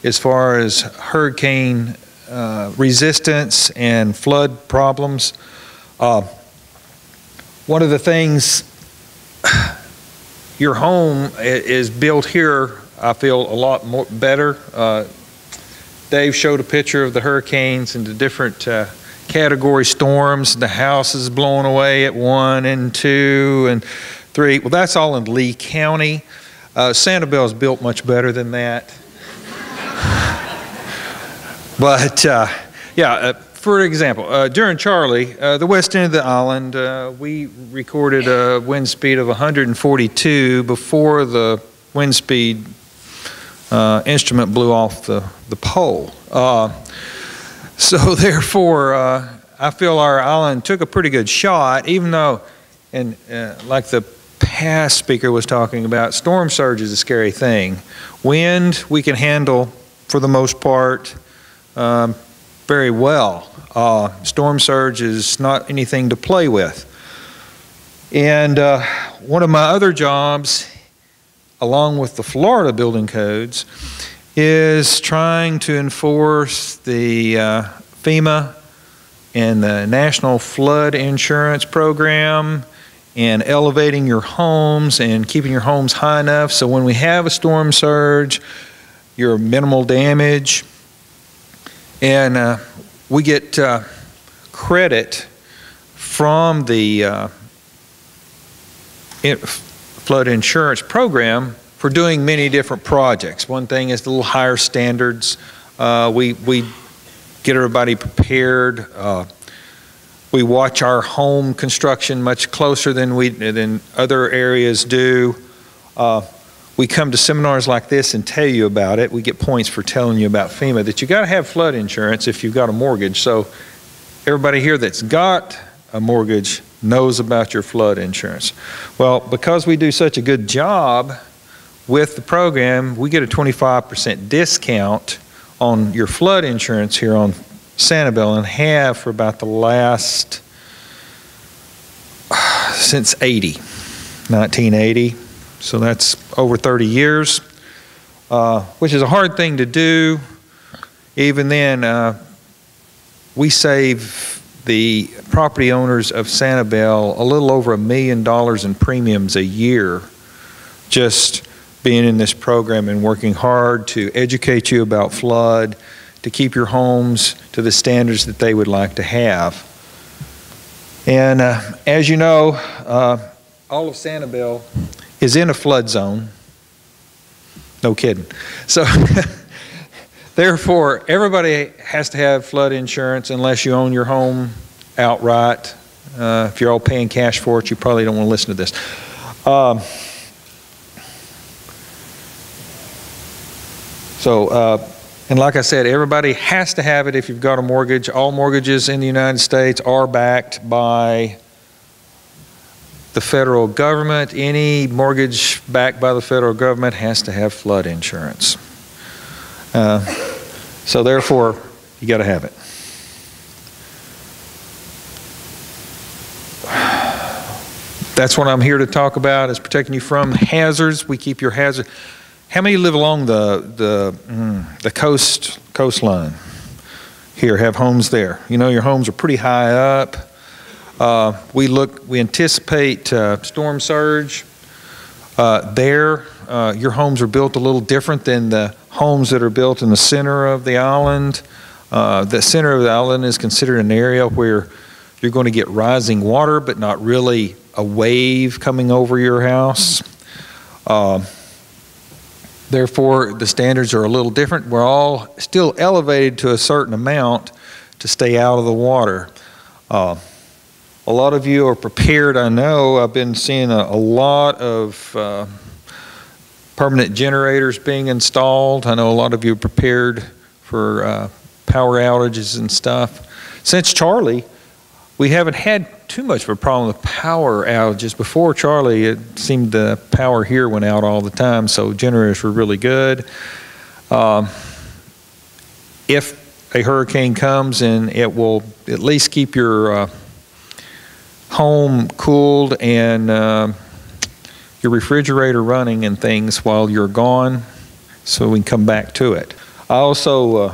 as far as hurricane resistance and flood problems. One of the things, your home is built here, I feel a lot more better. Dave showed a picture of the hurricanes and the different category storms. The house is blown away at 1 and 2 and 3. Well, that's all in Lee County. Sanibel is built much better than that. But yeah, for example, during Charlie, the west end of the island, we recorded a wind speed of 142 before the wind speed instrument blew off the pole. So therefore, I feel our island took a pretty good shot, even though, and like the past speaker was talking about, storm surge is a scary thing. Wind, we can handle for the most part very well. Storm surge is not anything to play with. And one of my other jobs, along with the Florida building codes, is trying to enforce the FEMA and the National Flood Insurance Program, and elevating your homes and keeping your homes high enough so when we have a storm surge, you're minimal damage. And we get credit from the flood insurance program for doing many different projects. One thing is the little higher standards. We get everybody prepared. We watch our home construction much closer than other areas do. We come to seminars like this and tell you about it. We get points for telling you about FEMA, that you got to have flood insurance if you've got a mortgage. So everybody here that's got a mortgage knows about your flood insurance. Well, because we do such a good job with the program, we get a 25% discount on your flood insurance here on Sanibel, and have for about the last, since 1980. So that's over 30 years, which is a hard thing to do. Even then, we save the property owners of Sanibel a little over $1 million in premiums a year, just being in this program and working hard to educate you about flood, to keep your homes to the standards that they would like to have. And as you know, all of Sanibel is in a flood zone. No kidding. So therefore, everybody has to have flood insurance unless you own your home outright. If you're all paying cash for it, you probably don't want to listen to this. And like I said, everybody has to have it if you've got a mortgage. All mortgages in the United States are backed by the federal government. Any mortgage backed by the federal government has to have flood insurance. So therefore, you got to have it. That's what I'm here to talk about, is protecting you from hazards. We keep your hazard. How many live along the coastline here, have homes there? You know, your homes are pretty high up. We anticipate storm surge there. Your homes are built a little different than the homes that are built in the center of the island. The center of the island is considered an area where you're going to get rising water, but not really a wave coming over your house. Therefore, the standards are a little different. We're all still elevated to a certain amount to stay out of the water. A lot of you are prepared, I know. I've been seeing a lot of permanent generators being installed. I know a lot of you are prepared for power outages and stuff. Since Charlie, we haven't had too much of a problem with power outages. Before Charlie, it seemed the power here went out all the time, so generators were really good. If a hurricane comes, and it will at least keep your home cooled and your refrigerator running and things while you're gone, so we can come back to it. I also,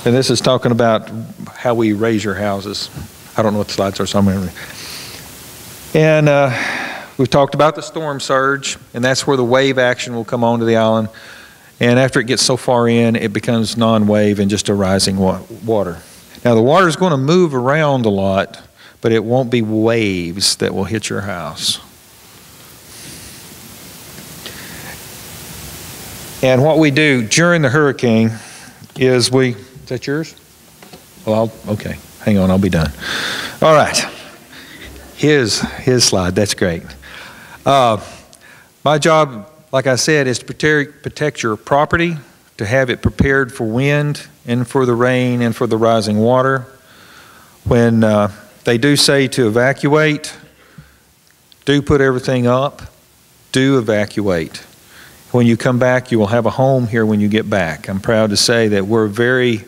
and this is talking about how we raise your houses. I don't know what the slides are, so I'm going to. And we've talked about the storm surge, and that's where the wave action will come onto the island. And after it gets so far in, it becomes non-wave and just a rising water. Now, the water is going to move around a lot, but it won't be waves that will hit your house. And what we do during the hurricane is is that yours? Well, okay, hang on, I'll be done. All right, his slide, that's great. My job, like I said, is to protect your property, to have it prepared for wind and for the rain and for the rising water. When they do say to evacuate, do put everything up, do evacuate. When you come back, you will have a home here when you get back. I'm proud to say that we're very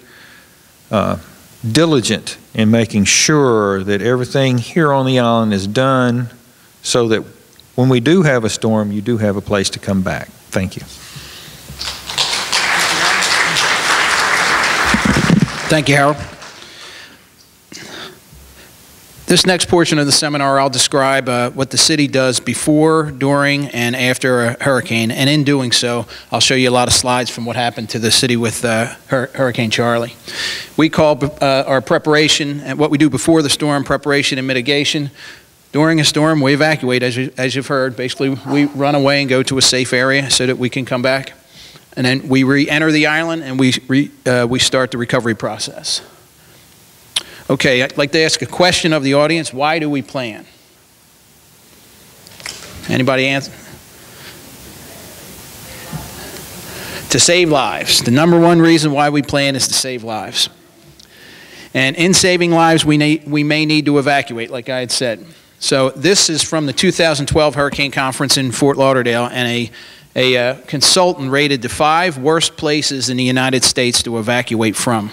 diligent in making sure that everything here on the island is done so that when we do have a storm, you do have a place to come back. Thank you. Thank you, Harold. This next portion of the seminar, I'll describe what the city does before, during, and after a hurricane. And in doing so, I'll show you a lot of slides from what happened to the city with Hurricane Charlie. We call our preparation, and what we do before the storm, preparation and mitigation. During a storm, we evacuate, as you've heard. Basically, we run away and go to a safe area so that we can come back. And then we re-enter the island, and we start the recovery process. Okay, I'd like to ask a question of the audience. Why do we plan? Anybody answer? To save lives. The number one reason why we plan is to save lives. And in saving lives, we may need to evacuate, like I had said. So this is from the 2012 Hurricane Conference in Fort Lauderdale, and a consultant rated the 5 worst places in the United States to evacuate from.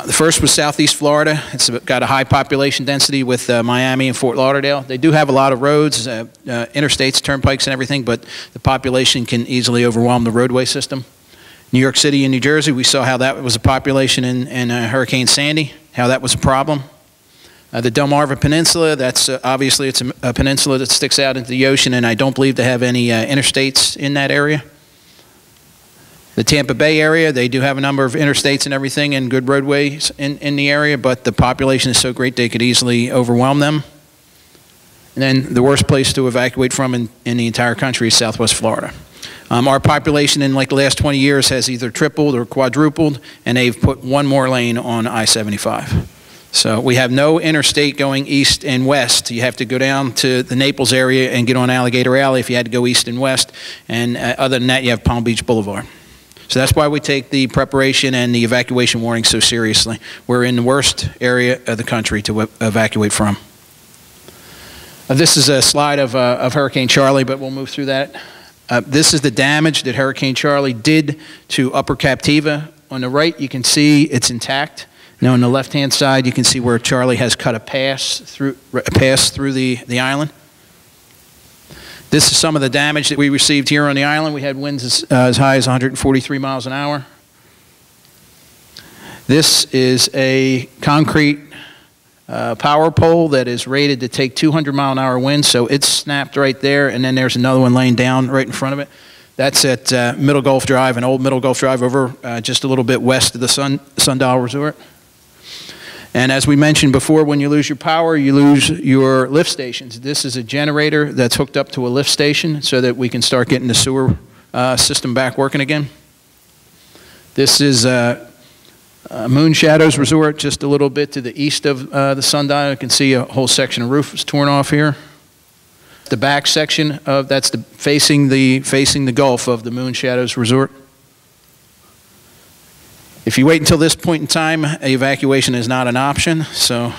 The first was Southeast Florida. It's got a high population density with Miami and Fort Lauderdale. They do have a lot of roads, interstates, turnpikes, and everything, but the population can easily overwhelm the roadway system. New York City and New Jersey, we saw how that was a population in Hurricane Sandy, how that was a problem. The Delmarva Peninsula, that's obviously it's a peninsula that sticks out into the ocean, and I don't believe they have any interstates in that area. The Tampa Bay area, they do have a number of interstates and everything and good roadways in the area, but the population is so great they could easily overwhelm them. And then the worst place to evacuate from in the entire country is Southwest Florida. Our population in like the last 20 years has either tripled or quadrupled, and they've put one more lane on I-75. So we have no interstate going east and west. You have to go down to the Naples area and get on Alligator Alley if you had to go east and west, and other than that, you have Palm Beach Boulevard. So that's why we take the preparation and the evacuation warning so seriously. We're in the worst area of the country to evacuate from. This is a slide of Hurricane Charlie, but we'll move through that. This is the damage that Hurricane Charlie did to Upper Captiva. On the right, you can see it's intact. Now on the left-hand side, you can see where Charlie has cut a pass through the island. This is some of the damage that we received here on the island. We had winds as high as 143 miles an hour. This is a concrete power pole that is rated to take 200-mile-an-hour winds, so it's snapped right there, and then there's another one laying down right in front of it. That's at Middle Gulf Drive, an old Middle Gulf Drive over just a little bit west of the Sundial Resort. And as we mentioned before, when you lose your power, you lose your lift stations. This is a generator that's hooked up to a lift station so that we can start getting the sewer system back working again. This is Moon Shadows Resort, just a little bit to the east of the Sundial. You can see a whole section of roof is torn off here. The back section of that's facing the Gulf of the Moon Shadows Resort. If you wait until this point in time, evacuation is not an option, so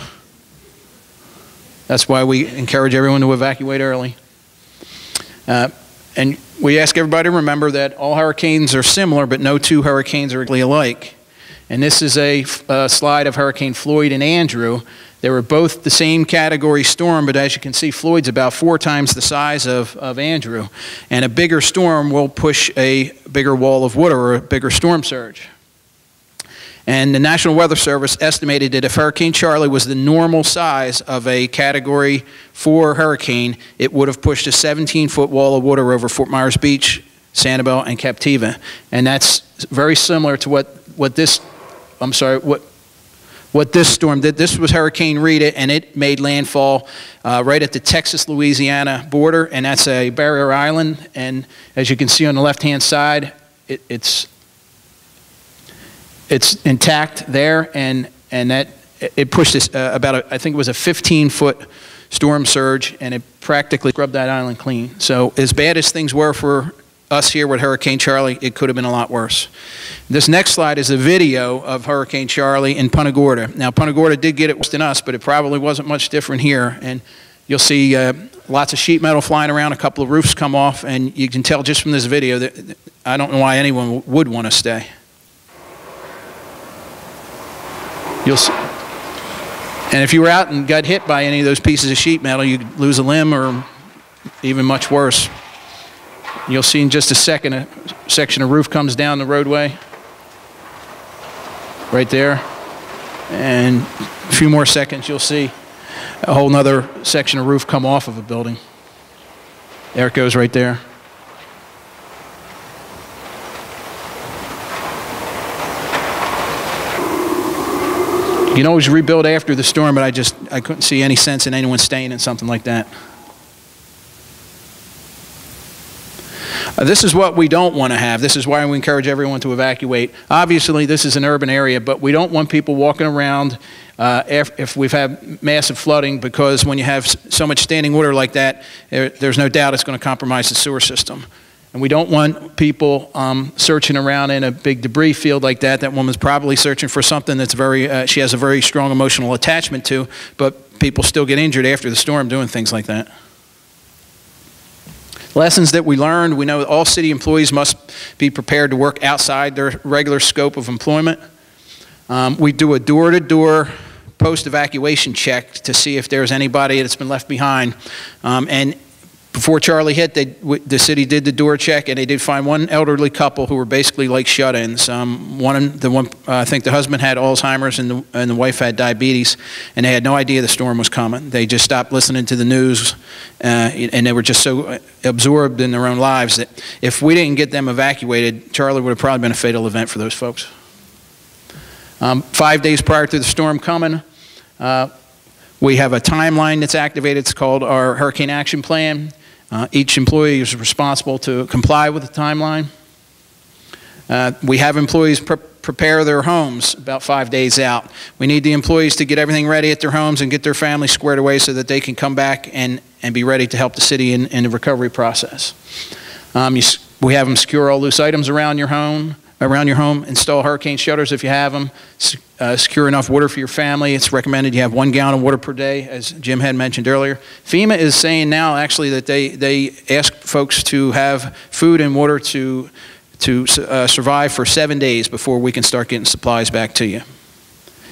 that's why we encourage everyone to evacuate early. And we ask everybody to remember that all hurricanes are similar, but no two hurricanes are exactly alike. And this is a slide of Hurricane Floyd and Andrew. They were both the same category storm, but as you can see, Floyd's about 4 times the size of Andrew. And a bigger storm will push a bigger wall of water or a bigger storm surge. And the National Weather Service estimated that if Hurricane Charlie was the normal size of a Category 4 hurricane, it would have pushed a 17-foot wall of water over Fort Myers Beach, Sanibel, and Captiva. And that's very similar to what this storm did. This was Hurricane Rita, and it made landfall right at the Texas-Louisiana border, and that's a barrier island. And as you can see on the left-hand side, it's intact there, and that it pushed this I think it was a 15-foot storm surge, and it practically scrubbed that island clean. So as bad as things were for us here with Hurricane Charlie, it could have been a lot worse. This next slide is a video of Hurricane Charlie in Punta Gorda. Now, Punta Gorda did get it worse than us, but it probably wasn't much different here. And you'll see lots of sheet metal flying around, a couple of roofs come off, and you can tell just from this video that I don't know why anyone would want to stay. You'll see. And if you were out and got hit by any of those pieces of sheet metal, you'd lose a limb or even much worse. You'll see in just a second a section of roof comes down the roadway right there. And a few more seconds, you'll see a whole nother section of roof come off of a building. There it goes right there. You can always rebuild after the storm, but I couldn't see any sense in anyone staying in something like that. This is what we don't want to have. This is why we encourage everyone to evacuate. Obviously, this is an urban area, but we don't want people walking around if we've had massive flooding, because when you have so much standing water like that, there's no doubt it's going to compromise the sewer system. And we don't want people searching around in a big debris field like that. That woman's probably searching for something that's she has a very strong emotional attachment to, but people still get injured after the storm doing things like that. Lessons that we learned: we know that all city employees must be prepared to work outside their regular scope of employment. We do a door-to-door post-evacuation check to see if there's anybody that's been left behind. And before Charlie hit, the city did the door check, and they did find one elderly couple who were basically like shut-ins. I think the husband had Alzheimer's and the wife had diabetes, and they had no idea the storm was coming. They just stopped listening to the news, and they were just so absorbed in their own lives that if we didn't get them evacuated, Charlie would have probably been a fatal event for those folks. 5 days prior to the storm coming, we have a timeline that's activated. It's called our Hurricane Action Plan. Each employee is responsible to comply with the timeline. We have employees prepare their homes about 5 days out. We need the employees to get everything ready at their homes and get their families squared away so that they can come back and be ready to help the city in the recovery process. We have them secure all loose items around your home, install hurricane shutters if you have them, secure enough water for your family. It's recommended you have 1 gallon of water per day, as Jim had mentioned earlier. FEMA is saying now actually that they ask folks to have food and water to survive for 7 days before we can start getting supplies back to you.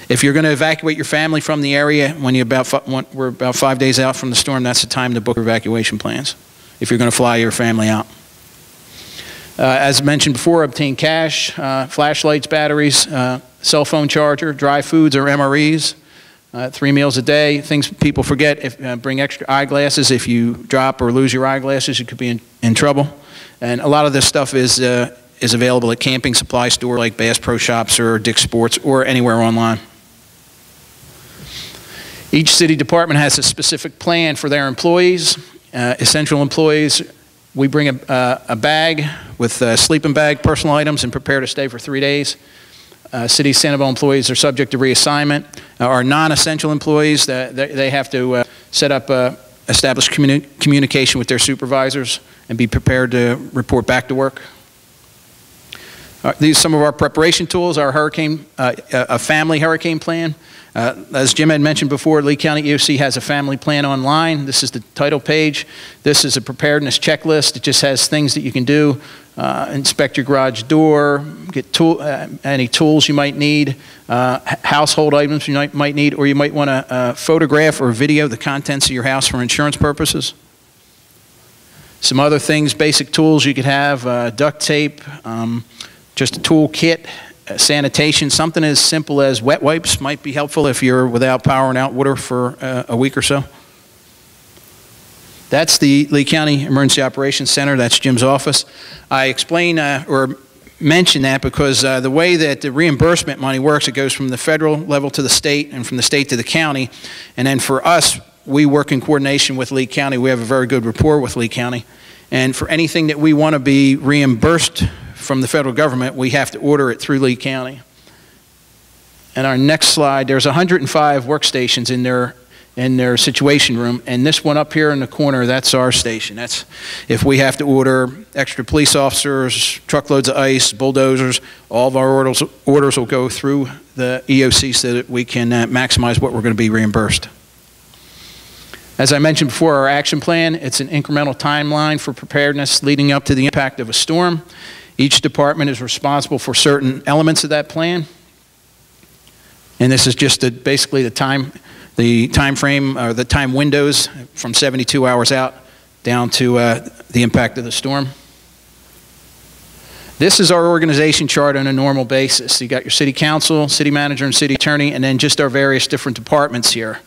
If you're going to evacuate your family from the area when we're about 5 days out from the storm, that's the time to book evacuation plans, if you're going to fly your family out. As mentioned before, obtain cash, flashlights, batteries, cell phone charger, dry foods or MREs, 3 meals a day. Things people forget, bring extra eyeglasses. If you drop or lose your eyeglasses, you could be in trouble. And a lot of this stuff is available at camping supply store like Bass Pro Shops or Dick's Sports or anywhere online. Each city department has a specific plan for their employees. Essential employees, we bring a bag with a sleeping bag, personal items, and prepare to stay for 3 days. City Sanibel employees are subject to reassignment. Our non-essential employees, they have to set up, establish communication with their supervisors and be prepared to report back to work. These are some of our preparation tools, our a family hurricane plan. As Jim had mentioned before, Lee County EOC has a family plan online. This is the title page. This is a preparedness checklist. It just has things that you can do. Inspect your garage door, get any tools you might need, household items you might need, or you might want to photograph or video the contents of your house for insurance purposes. Some other things, basic tools you could have, duct tape, just a tool kit, sanitation, something as simple as wet wipes might be helpful if you're without power and out water for a week or so. That's the Lee County Emergency Operations Center. That's Jim's office. I explain or mention that because the way that the reimbursement money works, it goes from the federal level to the state and from the state to the county. And then for us, we work in coordination with Lee County. We have a very good rapport with Lee County. And for anything that we want to be reimbursed from the federal government, we have to order it through Lee County. And our next slide, there's 105 workstations in their situation room, and this one up here in the corner, that's our station. That's if we have to order extra police officers, truckloads of ice, bulldozers, all of our orders will go through the EOC so that we can maximize what we're going to be reimbursed. As I mentioned before, our action plan, it's an incremental timeline for preparedness leading up to the impact of a storm. Each department is responsible for certain elements of that plan. And this is just basically the time frame or the time windows from 72 hours out down to the impact of the storm. This is our organization chart on a normal basis. You got your city council, city manager, and city attorney, and then just our various different departments here.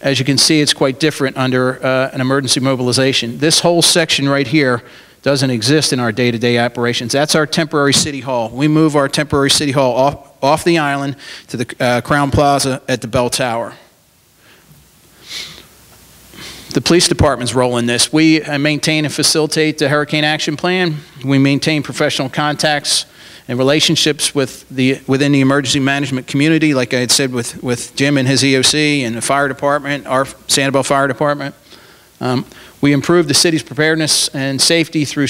As you can see, it's quite different under an emergency mobilization. This whole section right here doesn't exist in our day-to-day operations. That's our temporary city hall. We move our temporary city hall off the island to the Crown Plaza at the Bell Tower. The police department's role in this, we maintain and facilitate the hurricane action plan. We maintain professional contacts and relationships within the emergency management community, like I had said with Jim and his EOC and the fire department, our Sanibel Fire Department. We improve the city's preparedness and safety through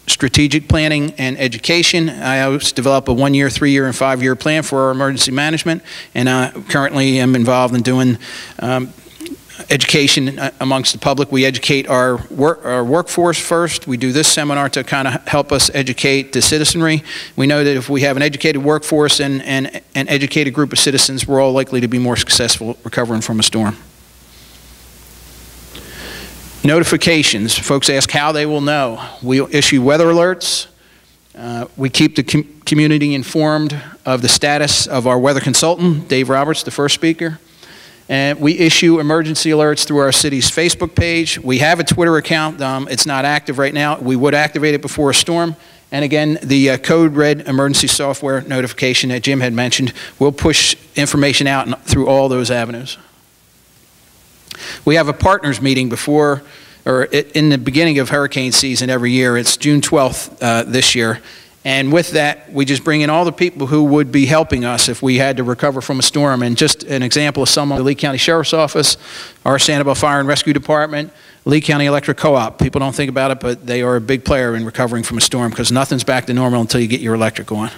strategic planning and education. I always develop a 1-year, 3-year, and 5-year plan for our emergency management, and I currently am involved in doing education amongst the public. We educate our workforce first. We do this seminar to kind of help us educate the citizenry. We know that if we have an educated workforce and an educated group of citizens, we're all likely to be more successful recovering from a storm. Notifications. Folks ask how they will know. We'll issue weather alerts. We keep the community informed of the status of our weather consultant, Dave Roberts, the first speaker. And we issue emergency alerts through our city's Facebook page. We have a Twitter account. It's not active right now. We would activate it before a storm. And again, the Code Red emergency software notification that Jim had mentioned will push information out through all those avenues. We have a partners meeting before, or in the beginning of hurricane season every year. It's June 12th this year. And with that, we just bring in all the people who would be helping us if we had to recover from a storm. And just an example of some of the Lee County Sheriff's Office, our Sanibel Fire and Rescue Department, Lee County Electric Co-op. People don't think about it, but they are a big player in recovering from a storm because nothing's back to normal until you get your electric on.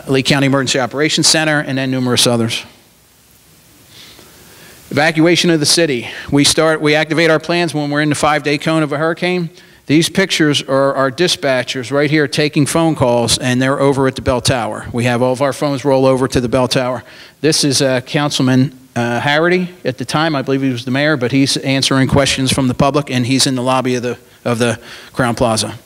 Lee County Emergency Operations Center, and then numerous others. Evacuation of the city. We activate our plans when we're in the 5-day cone of a hurricane. These pictures are our dispatchers right here taking phone calls, and they're over at the bell tower. We have all of our phones roll over to the bell tower. This is Councilman Harity. At the time, I believe he was the mayor, but he's answering questions from the public, and he's in the lobby of the Crown Plaza.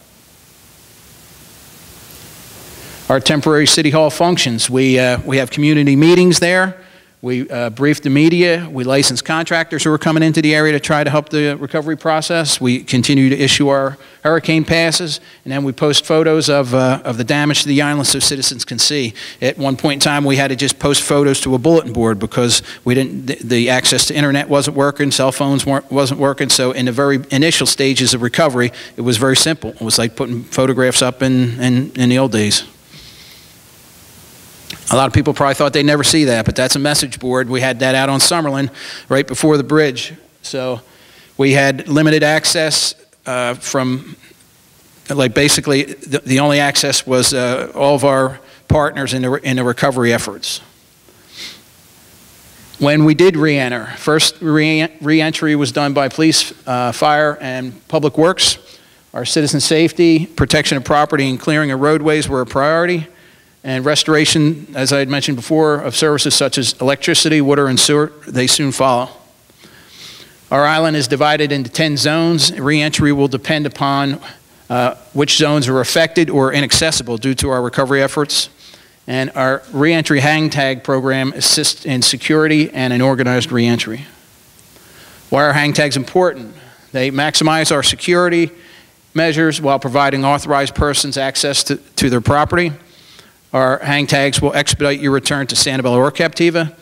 Our temporary City Hall functions. We have community meetings there. We brief the media. We license contractors who are coming into the area to try to help the recovery process. We continue to issue our hurricane passes, and then we post photos of the damage to the island so citizens can see. At one point in time, we had to just post photos to a bulletin board because we didn't. The access to internet wasn't working, cell phones wasn't working. So in the very initial stages of recovery, it was very simple. It was like putting photographs up in the old days. A lot of people probably thought they'd never see that, but that's a message board. We had that out on Summerlin right before the bridge. So we had limited access from, like basically the only access was all of our partners in the recovery efforts. When we did re-enter, first re-entry was done by police, fire, and public works. Our citizen safety, protection of property, and clearing of roadways were a priority. And restoration, as I had mentioned before, of services such as electricity, water, and sewer, they soon follow. Our island is divided into 10 zones. Re-entry will depend upon which zones are affected or inaccessible due to our recovery efforts. And our re-entry hang tag program assists in security and in organized re-entry. Why are hang tags important? They maximize our security measures while providing authorized persons access to their property. Our hang tags will expedite your return to Sanibel or Captiva,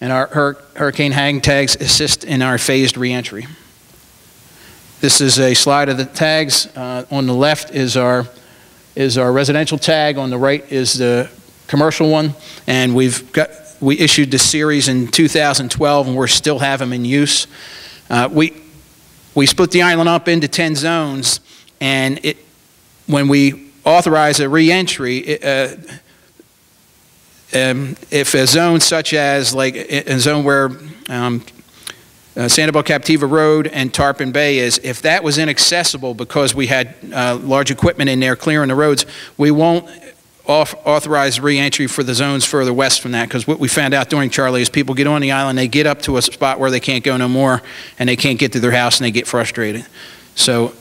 and our hurricane hang tags assist in our phased reentry. This is a slide of the tags. On the left is our residential tag. On the right is the commercial one, and we issued this series in 2012, and we still have them in use. We split the island up into 10 zones, and when we authorize a reentry, if a zone such as like a zone where Sanibel Captiva Road and Tarpon Bay is, if that was inaccessible because we had large equipment in there clearing the roads, we won't authorize re-entry for the zones further west from that, because what we found out during Charlie is people get on the island, they get up to a spot where they can't go no more, and they can't get to their house, and they get frustrated. So.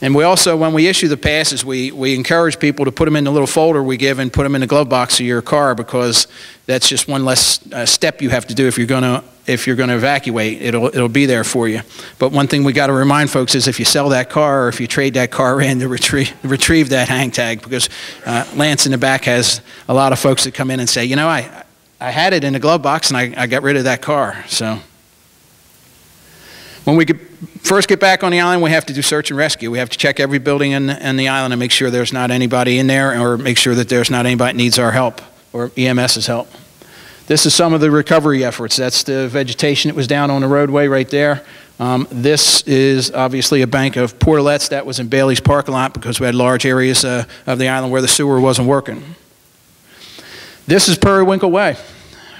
And we also, when we issue the passes, we encourage people to put them in the little folder we give and put them in the glove box of your car, because that's just one less step you have to do if you're going to evacuate. It'll be there for you. But one thing we got to remind folks is if you sell that car or if you trade that car in to retrieve that hang tag, because Lance in the back has a lot of folks that come in and say, you know, I had it in the glove box and I got rid of that car. So when we first get back on the island, we have to do search and rescue. We have to check every building in the island and make sure there's not anybody in there, or make sure that there's not anybody that needs our help or EMS's help. This is some of the recovery efforts. That's the vegetation that was down on the roadway right there. This is obviously a bank of portalets that was in Bailey's parking lot because we had large areas of the island where the sewer wasn't working. This is Periwinkle Way.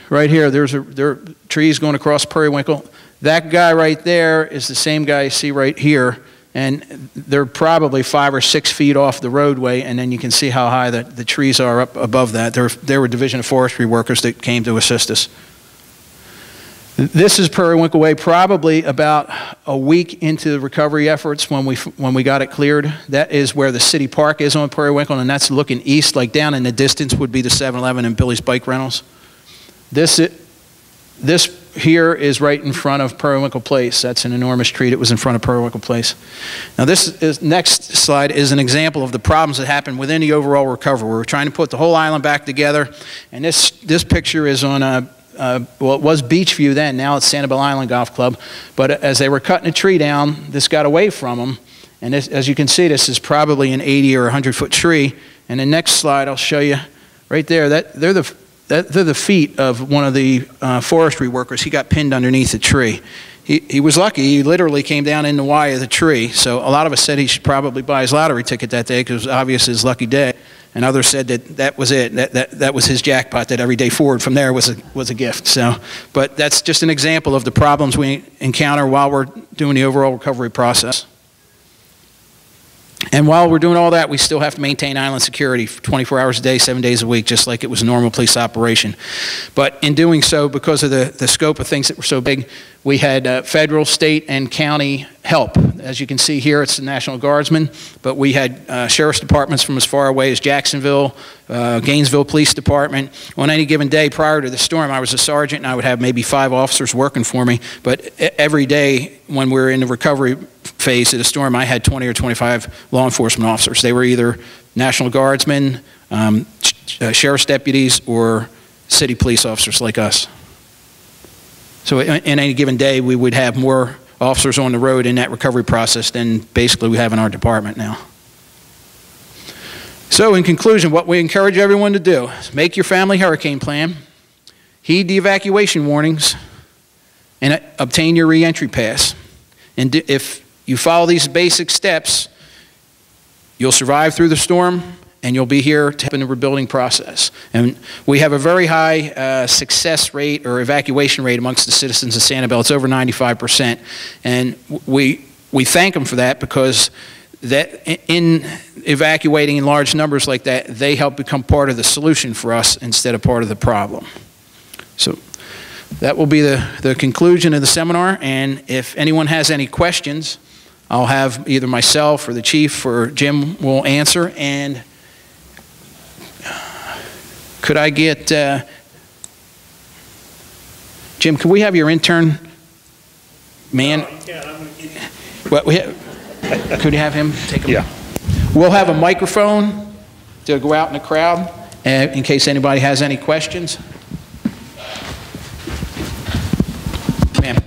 Right here, there are trees going across Periwinkle. That guy right there is the same guy you see right here, and they're probably 5 or 6 feet off the roadway, and then you can see how high the trees are up above that. There were Division of Forestry workers that came to assist us. This is Periwinkle Way, probably about a week into the recovery efforts when we got it cleared. That is where the city park is on Periwinkle, and that's looking east, like down in the distance would be the 7-Eleven and Billy's Bike Rentals. This here is right in front of Periwinkle Place. That's an enormous tree that was in front of Periwinkle Place. Now next slide is an example of the problems that happened within the overall recovery. We were trying to put the whole island back together, and this picture is on well, it was Beachview then, now it's Sanibel Island Golf Club, but as they were cutting a tree down, this got away from them, and this, as you can see, this is probably an 80 or 100-foot tree, and the next slide I'll show you right there, they're the feet of one of the forestry workers. He got pinned underneath a tree. He was lucky. He literally came down in the Y of the tree. So a lot of us said he should probably buy his lottery ticket that day because it was obvious his lucky day. And others said that was it. That was his jackpot, that every day forward from there was a gift. So, but that's just an example of the problems we encounter while we're doing the overall recovery process. And while we're doing all that, we still have to maintain island security 24 hours a day, 7 days a week, just like it was a normal police operation. But in doing so, because of the scope of things that were so big, we had federal, state, and county help. As you can see here, it's the National Guardsmen, but we had sheriff's departments from as far away as Jacksonville, Gainesville Police Department. On any given day prior to the storm, I was a sergeant, and I would have maybe 5 officers working for me. But every day when we were in the recovery phase of the storm, I had 20 or 25 law enforcement officers. They were either National Guardsmen, sheriff's deputies, or city police officers like us. So in any given day, we would have more officers on the road in that recovery process than basically we have in our department now. So in conclusion, what we encourage everyone to do is make your family hurricane plan, heed the evacuation warnings, and obtain your reentry pass. And if you follow these basic steps, you'll survive through the storm, and you'll be here to help in the rebuilding process. And we have a very high success rate or evacuation rate amongst the citizens of Sanibel. It's over 95%. And we thank them for that, because that in evacuating in large numbers like that, they help become part of the solution for us instead of part of the problem. So that will be the conclusion of the seminar. And if anyone has any questions, I'll have either myself or the chief or Jim will answer. And could I get, Jim, could we have your intern man? No, you can't. I'm gonna keep... Well, could you have him take a... Yeah. We'll have a microphone to go out in the crowd in case anybody has any questions. Ma'am.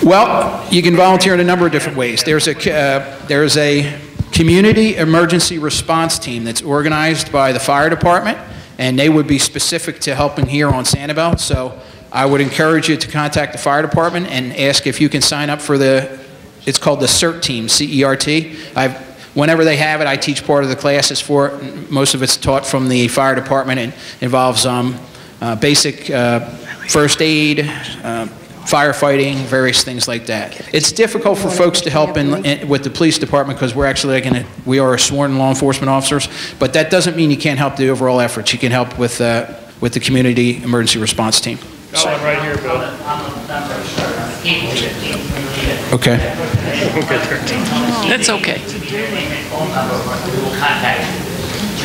Well, you can volunteer in a number of different ways. There's a community emergency response team that's organized by the fire department, and they would be specific to helping here on Sanibel. So I would encourage you to contact the fire department and ask if you can sign up for it's called the CERT team, C-E-R-T. Whenever they have it, I teach part of the classes for it. Most of it's taught from the fire department. It involves basic first aid, firefighting, various things like that. It's difficult for folks to help with the police department because we are sworn law enforcement officers, but that doesn't mean you can't help the overall efforts. You can help with the community emergency response team. Got one right here, Bill. Okay. That's okay.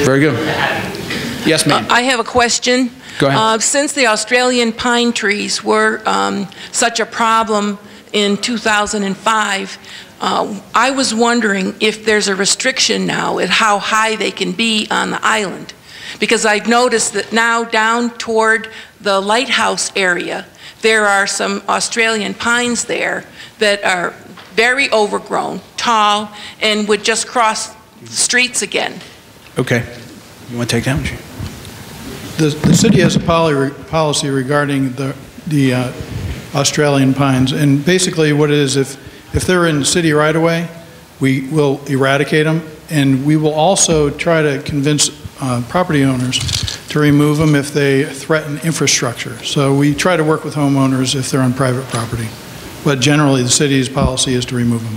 Very good. Yes, ma'am. I have a question. Go ahead. Since the Australian pine trees were such a problem in 2005, I was wondering if there's a restriction now at how high they can be on the island. Because I've noticed that now down toward the lighthouse area, there are some Australian pines there that are very overgrown, tall, and would just cross the streets again. Okay. You want to take that one? The city has a policy regarding the Australian pines, and basically what it is, if they're in city right-of-way, we will eradicate them, and we will also try to convince property owners to remove them if they threaten infrastructure. So we try to work with homeowners if they're on private property, but generally the city's policy is to remove them.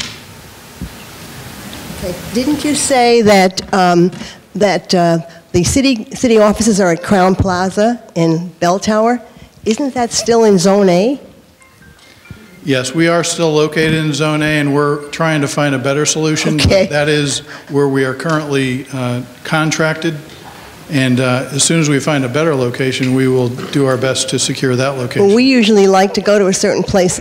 Okay. Didn't you say that the city offices are at Crown Plaza in Bell Tower? Isn't that still in Zone A? Yes, we are still located in Zone A, and we're trying to find a better solution. Okay. That is where we are currently contracted, and as soon as we find a better location, we will do our best to secure that location. Well, we usually like to go to a certain place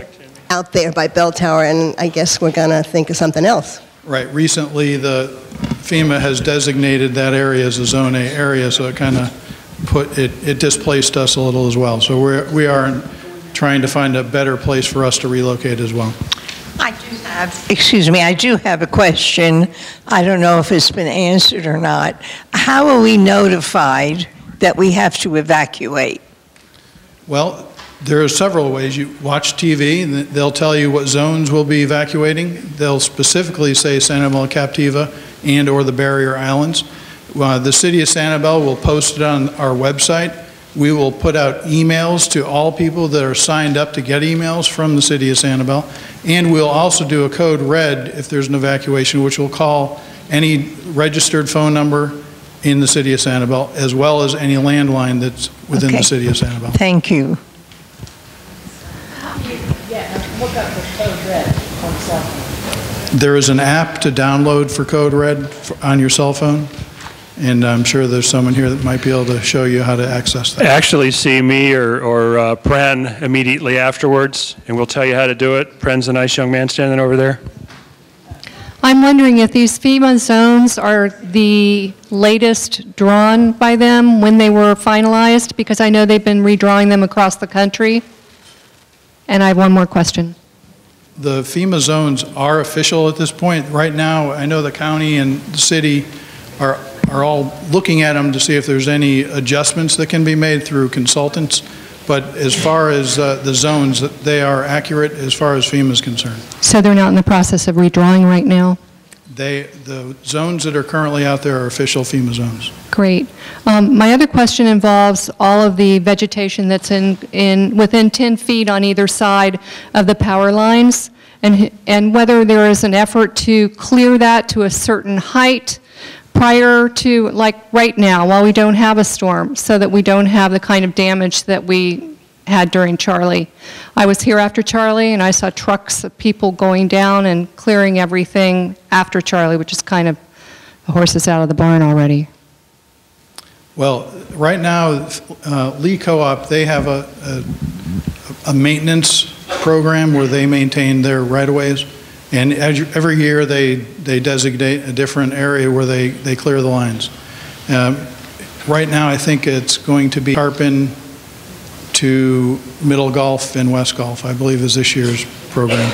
out there by Bell Tower, and I guess we're going to think of something else. Right. Recently, the FEMA has designated that area as a Zone A area, so it kind of it displaced us a little as well. So we are trying to find a better place for us to relocate as well. I do have a question. I don't know if it's been answered or not. How are we notified that we have to evacuate? Well, there are several ways. You watch TV, and they'll tell you what zones will be evacuating. They'll specifically say Sanibel, Captiva, and or the barrier islands. The city of Sanibel will post it on our website. We will put out emails to all people that are signed up to get emails from the city of Sanibel. And we'll also do a code red if there's an evacuation, which will call any registered phone number in the city of Sanibel, as well as any landline that's within the city of Sanibel. Thank you. Look up the code red on cell phone. There is an app to download for code red on your cell phone, and I'm sure there's someone here that might be able to show you how to access that. Actually, see me or Pren immediately afterwards, and we'll tell you how to do it. Pren's a nice young man standing over there. I'm wondering if these FEMA zones are the latest drawn by them when they were finalized, because I know they've been redrawing them across the country. And I have one more question. The FEMA zones are official at this point. Right now, I know the county and the city are all looking at them to see if there's any adjustments that can be made through consultants. But as far as the zones, they are accurate as far as FEMA is concerned. So they're not in the process of redrawing right now? The zones that are currently out there are official FEMA zones. Great. My other question involves all of the vegetation that's within 10 feet on either side of the power lines, and whether there is an effort to clear that to a certain height prior to, like right now, while we don't have a storm, so that we don't have the kind of damage that we had during Charlie. I was here after Charlie, and I saw trucks of people going down and clearing everything after Charlie, which is kind of the horses out of the barn already. Well, right now, Lee Co-op, they have a maintenance program where they maintain their right-of-ways, and every year they designate a different area where they clear the lines. Right now, I think it's going to be Tarpon to Middle Gulf and West Gulf, I believe, is this year's program.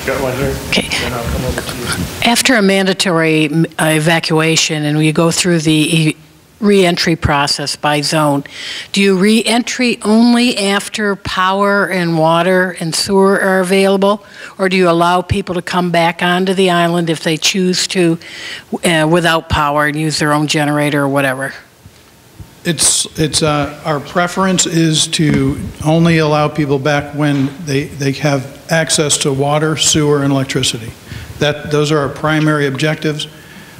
Got one here. Okay. Then I'll come over to you. After a mandatory evacuation and we go through the re-entry process by zone, do you re-entry only after power and water and sewer are available, or do you allow people to come back onto the island if they choose to without power and use their own generator or whatever? Our preference is to only allow people back when they have access to water, sewer, and electricity. Those are our primary objectives.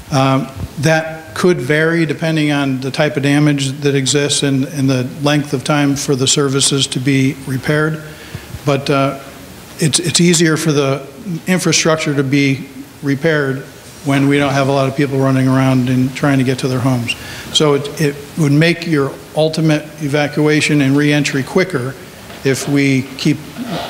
That could vary depending on the type of damage that exists and the length of time for the services to be repaired. But it's easier for the infrastructure to be repaired when we don't have a lot of people running around and trying to get to their homes. So it would make your ultimate evacuation and re-entry quicker if we keep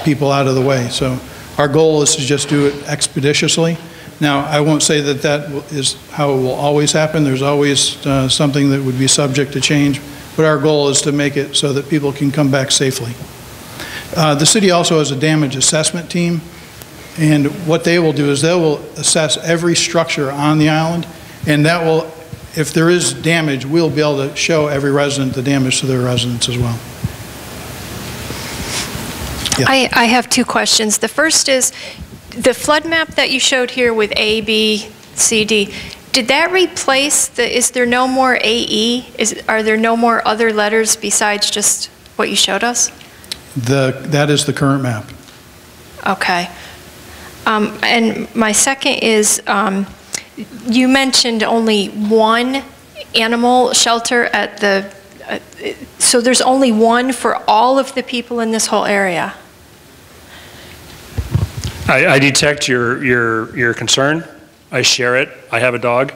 people out of the way. So our goal is to just do it expeditiously. Now, I won't say that that is how it will always happen. There's always something that would be subject to change, but our goal is to make it so that people can come back safely. The city also has a damage assessment team, and what they will do is they will assess every structure on the island, and that will, if there is damage, we'll be able to show every resident the damage to their residents as well. Yeah. I have two questions. The first is, the flood map that you showed here with A, B, C, D, did that replace is there no more AE? Are there no more other letters besides just what you showed us? That is the current map. Okay. And my second is, you mentioned only one animal shelter at the, so there's only one for all of the people in this whole area? I detect your concern. I share it. I have a dog.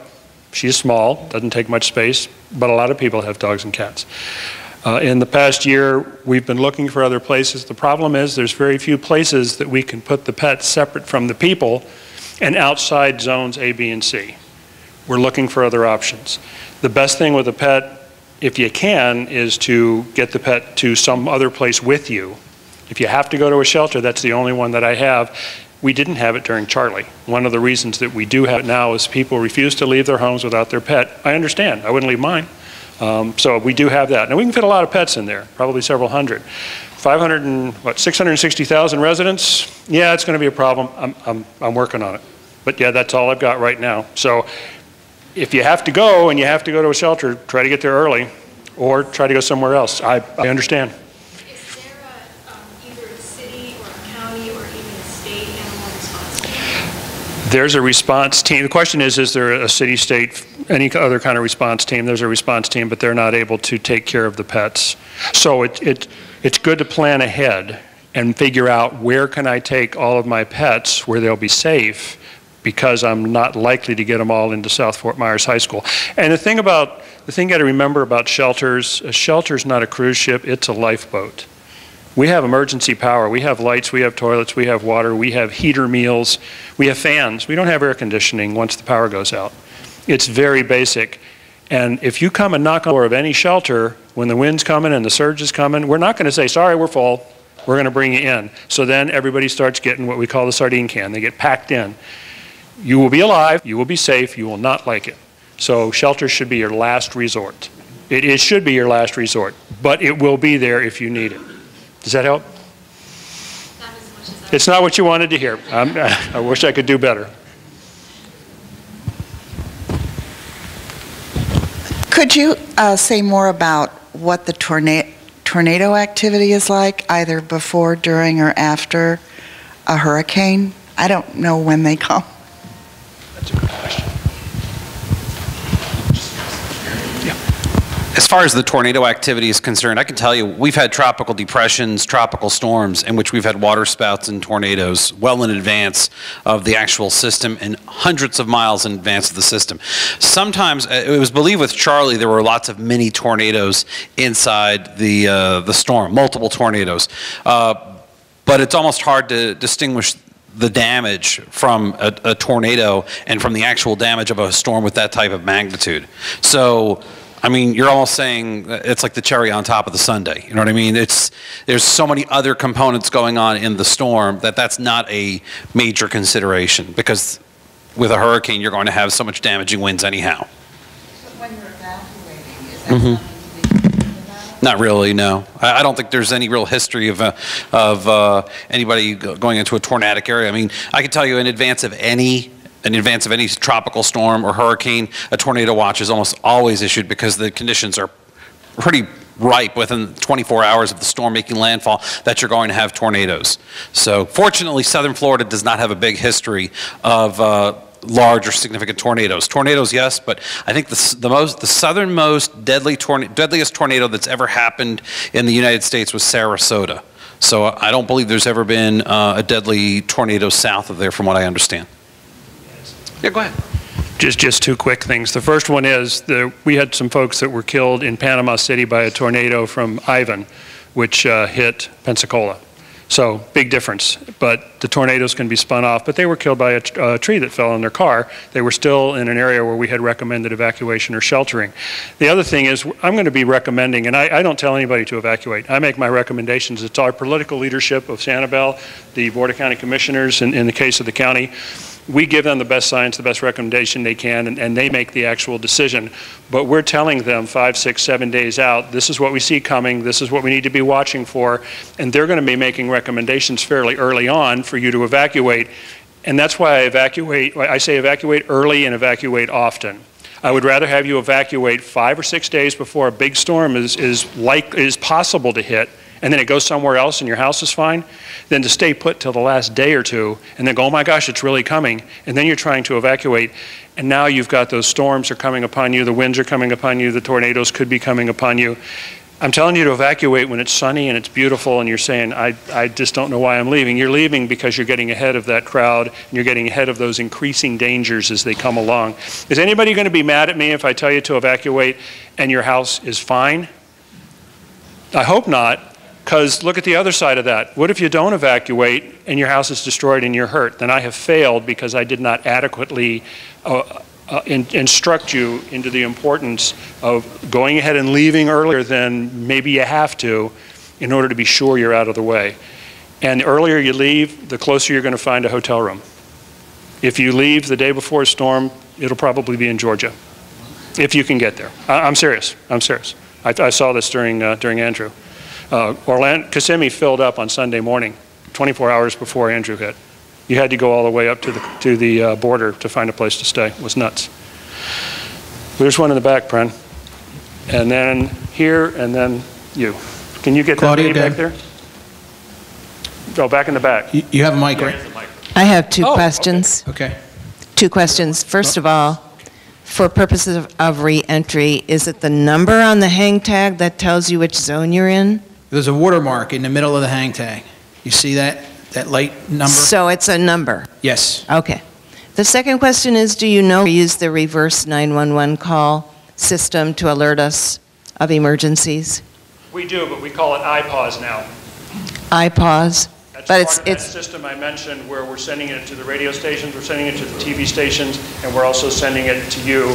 She's small, doesn't take much space, but a lot of people have dogs and cats. In the past year, we've been looking for other places. The problem is there's very few places that we can put the pets separate from the people and outside zones A, B, and C. We're looking for other options. The best thing with a pet, if you can, is to get the pet to some other place with you. If you have to go to a shelter, that's the only one that I have. We didn't have it during Charlie. One of the reasons that we do have it now is people refuse to leave their homes without their pet. I understand. I wouldn't leave mine. So we do have that. Now, we can fit a lot of pets in there, probably several hundred. 660,000 residents? Yeah, it's going to be a problem. I'm working on it. But yeah, that's all I've got right now. So if you have to go and you have to go to a shelter, try to get there early or try to go somewhere else. I understand. Is there either a city or a county or even a state animal response team? There's a response team. The question is there a city, state, any other kind of response team? There's a response team, but they're not able to take care of the pets. So it's good to plan ahead and figure out where can I take all of my pets where they'll be safe, because I'm not likely to get them all into South Fort Myers High School. And the thing you got to remember about shelters, a shelter's not a cruise ship, it's a lifeboat. We have emergency power, we have lights, we have toilets, we have water, we have heater meals, we have fans. We don't have air conditioning once the power goes out. It's very basic. And if you come and knock on the door of any shelter when the wind's coming and the surge is coming, we're not going to say, sorry, we're full, we're going to bring you in. So then everybody starts getting what we call the sardine can. They get packed in. You will be alive, you will be safe, you will not like it. So shelter should be your last resort. It should be your last resort, but it will be there if you need it. Does that help? Not as much as It's not what you wanted to hear. I wish I could do better. Could you say more about what the tornado activity is like, either before, during, or after a hurricane? I don't know when they come. That's a good question. As far as the tornado activity is concerned, I can tell you we've had tropical depressions, tropical storms, in which we've had water spouts and tornadoes well in advance of the actual system and hundreds of miles in advance of the system. Sometimes, it was believed with Charlie, there were lots of mini tornadoes inside the storm, multiple tornadoes. But it's almost hard to distinguish the damage from a tornado and from the actual damage of a storm with that type of magnitude. So, I mean, you're almost saying it's like the cherry on top of the sundae. You know what I mean? There's so many other components going on in the storm that that's not a major consideration, because with a hurricane, you're going to have so much damaging winds anyhow. So when you're evacuating, is that something to be thinking about? Not really, no. I don't think there's any real history of anybody going into a tornadic area. I mean, I can tell you in advance of any tropical storm or hurricane, a tornado watch is almost always issued, because the conditions are pretty ripe within 24 hours of the storm making landfall that you're going to have tornadoes. So fortunately, southern Florida does not have a big history of large or significant tornadoes. Tornadoes, yes, but I think the southernmost deadliest tornado that's ever happened in the United States was Sarasota. So I don't believe there's ever been a deadly tornado south of there, from what I understand. Yeah, go ahead. Just two quick things. The first one is we had some folks that were killed in Panama City by a tornado from Ivan, which hit Pensacola. So big difference. But the tornadoes can be spun off. But they were killed by a tree that fell on their car. They were still in an area where we had recommended evacuation or sheltering. The other thing is I'm going to be recommending, and I don't tell anybody to evacuate. I make my recommendations. It's our political leadership of Sanibel, the Board of County Commissioners, in the case of the county. We give them the best science, the best recommendation they can, and they make the actual decision. But we're telling them 5, 6, 7 days out, this is what we see coming, this is what we need to be watching for, and they're going to be making recommendations fairly early on for you to evacuate. And that's why I say evacuate early and evacuate often. I would rather have you evacuate 5 or 6 days before a big storm is possible to hit, and then it goes somewhere else and your house is fine, than to stay put till the last day or two and then go, oh my gosh, it's really coming. And then you're trying to evacuate, and now you've got those storms are coming upon you, the winds are coming upon you, the tornadoes could be coming upon you. I'm telling you to evacuate when it's sunny and it's beautiful and you're saying, I just don't know why I'm leaving. You're leaving because you're getting ahead of that crowd and you're getting ahead of those increasing dangers as they come along. Is anybody going to be mad at me if I tell you to evacuate and your house is fine? I hope not. Because look at the other side of that. What if you don't evacuate and your house is destroyed and you're hurt? Then I have failed because I did not adequately instruct you into the importance of going ahead and leaving earlier than maybe you have to in order to be sure you're out of the way. And the earlier you leave, the closer you're going to find a hotel room. If you leave the day before a storm, it'll probably be in Georgia, if you can get there. I'm serious. I'm serious. I saw this during Andrew. Kissimmee filled up on Sunday morning, 24 hours before Andrew hit. You had to go all the way up to the border to find a place to stay. It was nuts. There's one in the back, Pren. And then here, and then you. Can you get Claudia, that lady back there? Go back in the back. You have a mic, right? I have two questions. Okay. Two questions. First of all, for purposes of re-entry, is it the number on the hang tag that tells you which zone you're in? There's a watermark in the middle of the hang tag. You see that light number? So it's a number? Yes. Okay. The second question is, do you know use the reverse 911 call system to alert us of emergencies? We do, but we call it iPause now. iPause? That's But part of that system I mentioned where we're sending it to the radio stations, we're sending it to the TV stations, and we're also sending it to you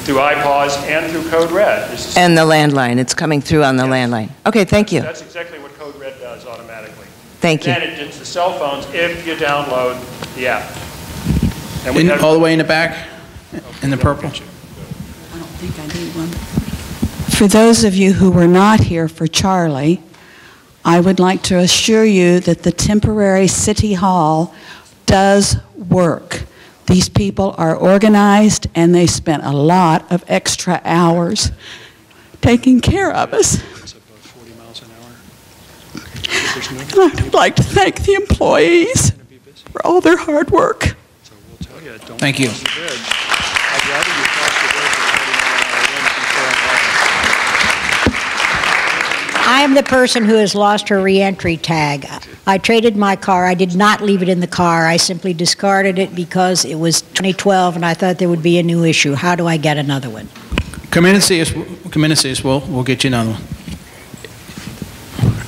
through iPause and through Code Red. And the landline. It's coming through on the landline. Okay, thank you. That's exactly what Code Red does automatically. Thank you. Then it's the cell phones if you download the app. And All the way in the back, in the purple? For those of you who were not here for Charlie, I would like to assure you that the temporary city hall does work. These people are organized and they spent a lot of extra hours taking care of us. And I would like to thank the employees for all their hard work. Thank you. I am the person who has lost her reentry tag. I traded my car. I did not leave it in the car. I simply discarded it because it was 2012 and I thought there would be a new issue. How do I get another one? Come in and see us. Come in and see us. We'll get you another one.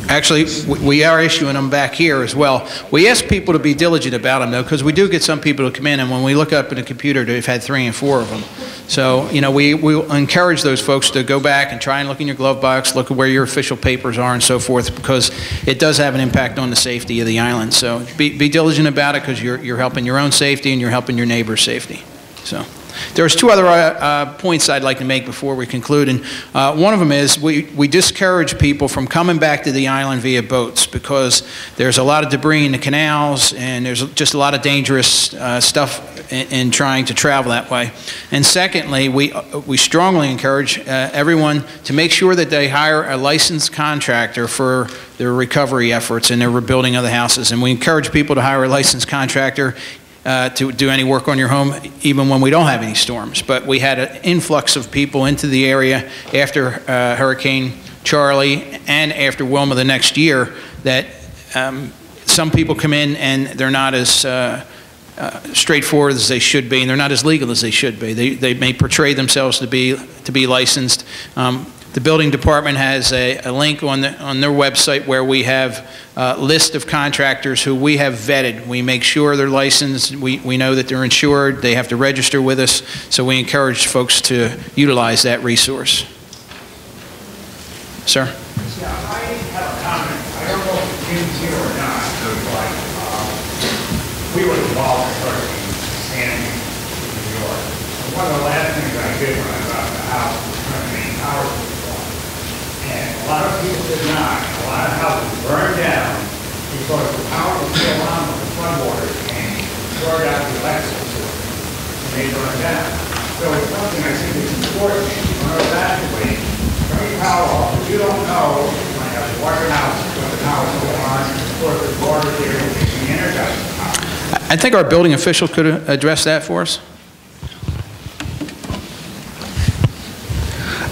Actually, we are issuing them back here as well. We ask people to be diligent about them, though, because we do get some people to come in, and when we look up in the computer, they've had 3 and 4 of them. So, you know, we encourage those folks to go back and try and look in your glove box, look at where your official papers are and so forth, because it does have an impact on the safety of the island. So be diligent about it, because you're helping your own safety and you're helping your neighbor's safety. So. There's 2 other points I'd like to make before we conclude, and one of them is we discourage people from coming back to the island via boats because there's a lot of debris in the canals and there's just a lot of dangerous stuff in trying to travel that way. And secondly, we strongly encourage everyone to make sure that they hire a licensed contractor for their recovery efforts and their rebuilding of the houses. And we encourage people to hire a licensed contractor to do any work on your home, even when we don't have any storms. But we had an influx of people into the area after Hurricane Charlie and after Wilma the next year that some people come in and they're not as straightforward as they should be, and they're not as legal as they should be. They may portray themselves to be licensed. The building department has a link on their website where we have a list of contractors who we have vetted. We make sure they're licensed. We know that they're insured. They have to register with us. So we encourage folks to utilize that resource. Sir? Yeah, I have a comment. I don't know if Jim's here or not, but we were involved in Hurricane Sandy in New York. And one of the last things I did when I got the house was turn the main power switch on. And a lot of people did not. A lot of houses burned down because the power was still on when the floodwaters came, destroyed out the electrical system, and they burned down. So it's something I think is important. If you want to evacuate, turn your power off. If you don't know, you might have to water your house when the power's still on, or if there's water there, you can energize the power. I think our building official could address that for us.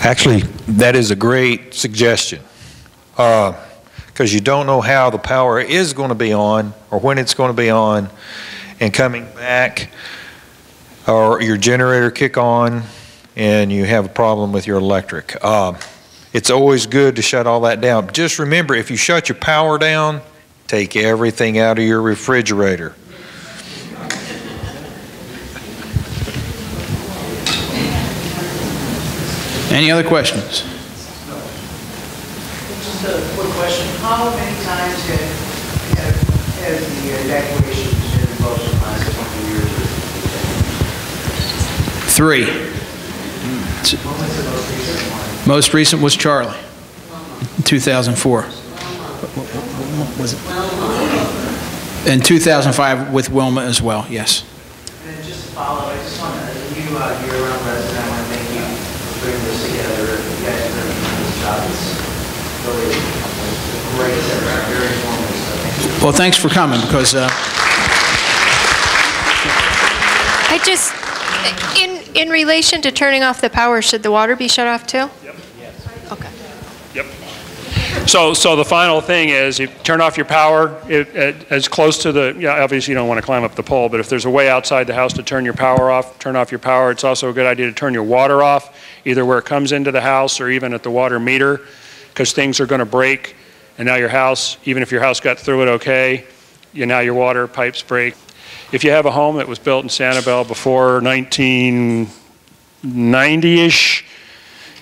Actually, that is a great suggestion because you don't know how the power is going to be on or when it's going to be on, and coming back or your generator kick on and you have a problem with your electric. It's always good to shut all that down. Just remember, if you shut your power down, take everything out of your refrigerator. Any other questions? Just a quick question. How many times has the evacuation been involved in the last 20 years? 3. Most recent was Charlie in 2004. Was it? In 2005 with Wilma as well, yes. And just to follow, I just want to, you're around resident, I want to thank you putting this together. You guys have done a tremendous job. It's really great, very informative. So thank you. Well, thanks for coming, because I just, in relation to turning off the power, should the water be shut off too? Yep. Okay. Yep. So the final thing is, you turn off your power as close to the, yeah, obviously you don't want to climb up the pole, but if there's a way outside the house to turn your power off, turn off your power. It's also a good idea to turn your water off, either where it comes into the house or even at the water meter, because things are going to break, and now your house, even if your house got through it okay, now your water pipes break. If you have a home that was built in Sanibel before 1990-ish,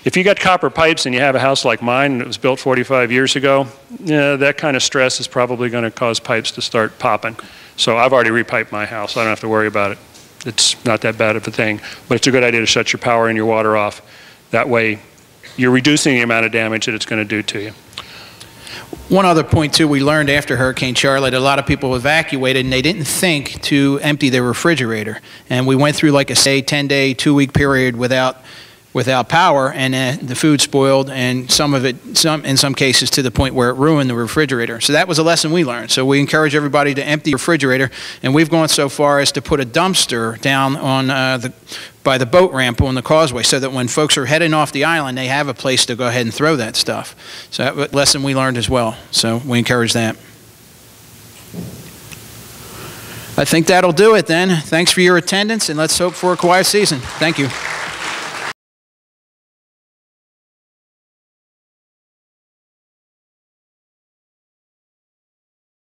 if you got copper pipes and you have a house like mine and it was built 45 years ago, yeah, that kind of stress is probably going to cause pipes to start popping. So I've already repiped my house. I don't have to worry about it. It's not that bad of a thing. But it's a good idea to shut your power and your water off. That way you're reducing the amount of damage that it's going to do to you. one other point, too, we learned after Hurricane Charlotte, a lot of people evacuated and they didn't think to empty their refrigerator. And we went through like a, say, 10-day, 2-week period without power, and the food spoiled, and some of it, in some cases, to the point where it ruined the refrigerator. So that was a lesson we learned. So we encourage everybody to empty the refrigerator, and we've gone so far as to put a dumpster down on by the boat ramp on the causeway, so that when folks are heading off the island, they have a place to go ahead and throw that stuff. So that was a lesson we learned as well. So we encourage that. I think that'll do it then. Thanks for your attendance, and let's hope for a quiet season. Thank you.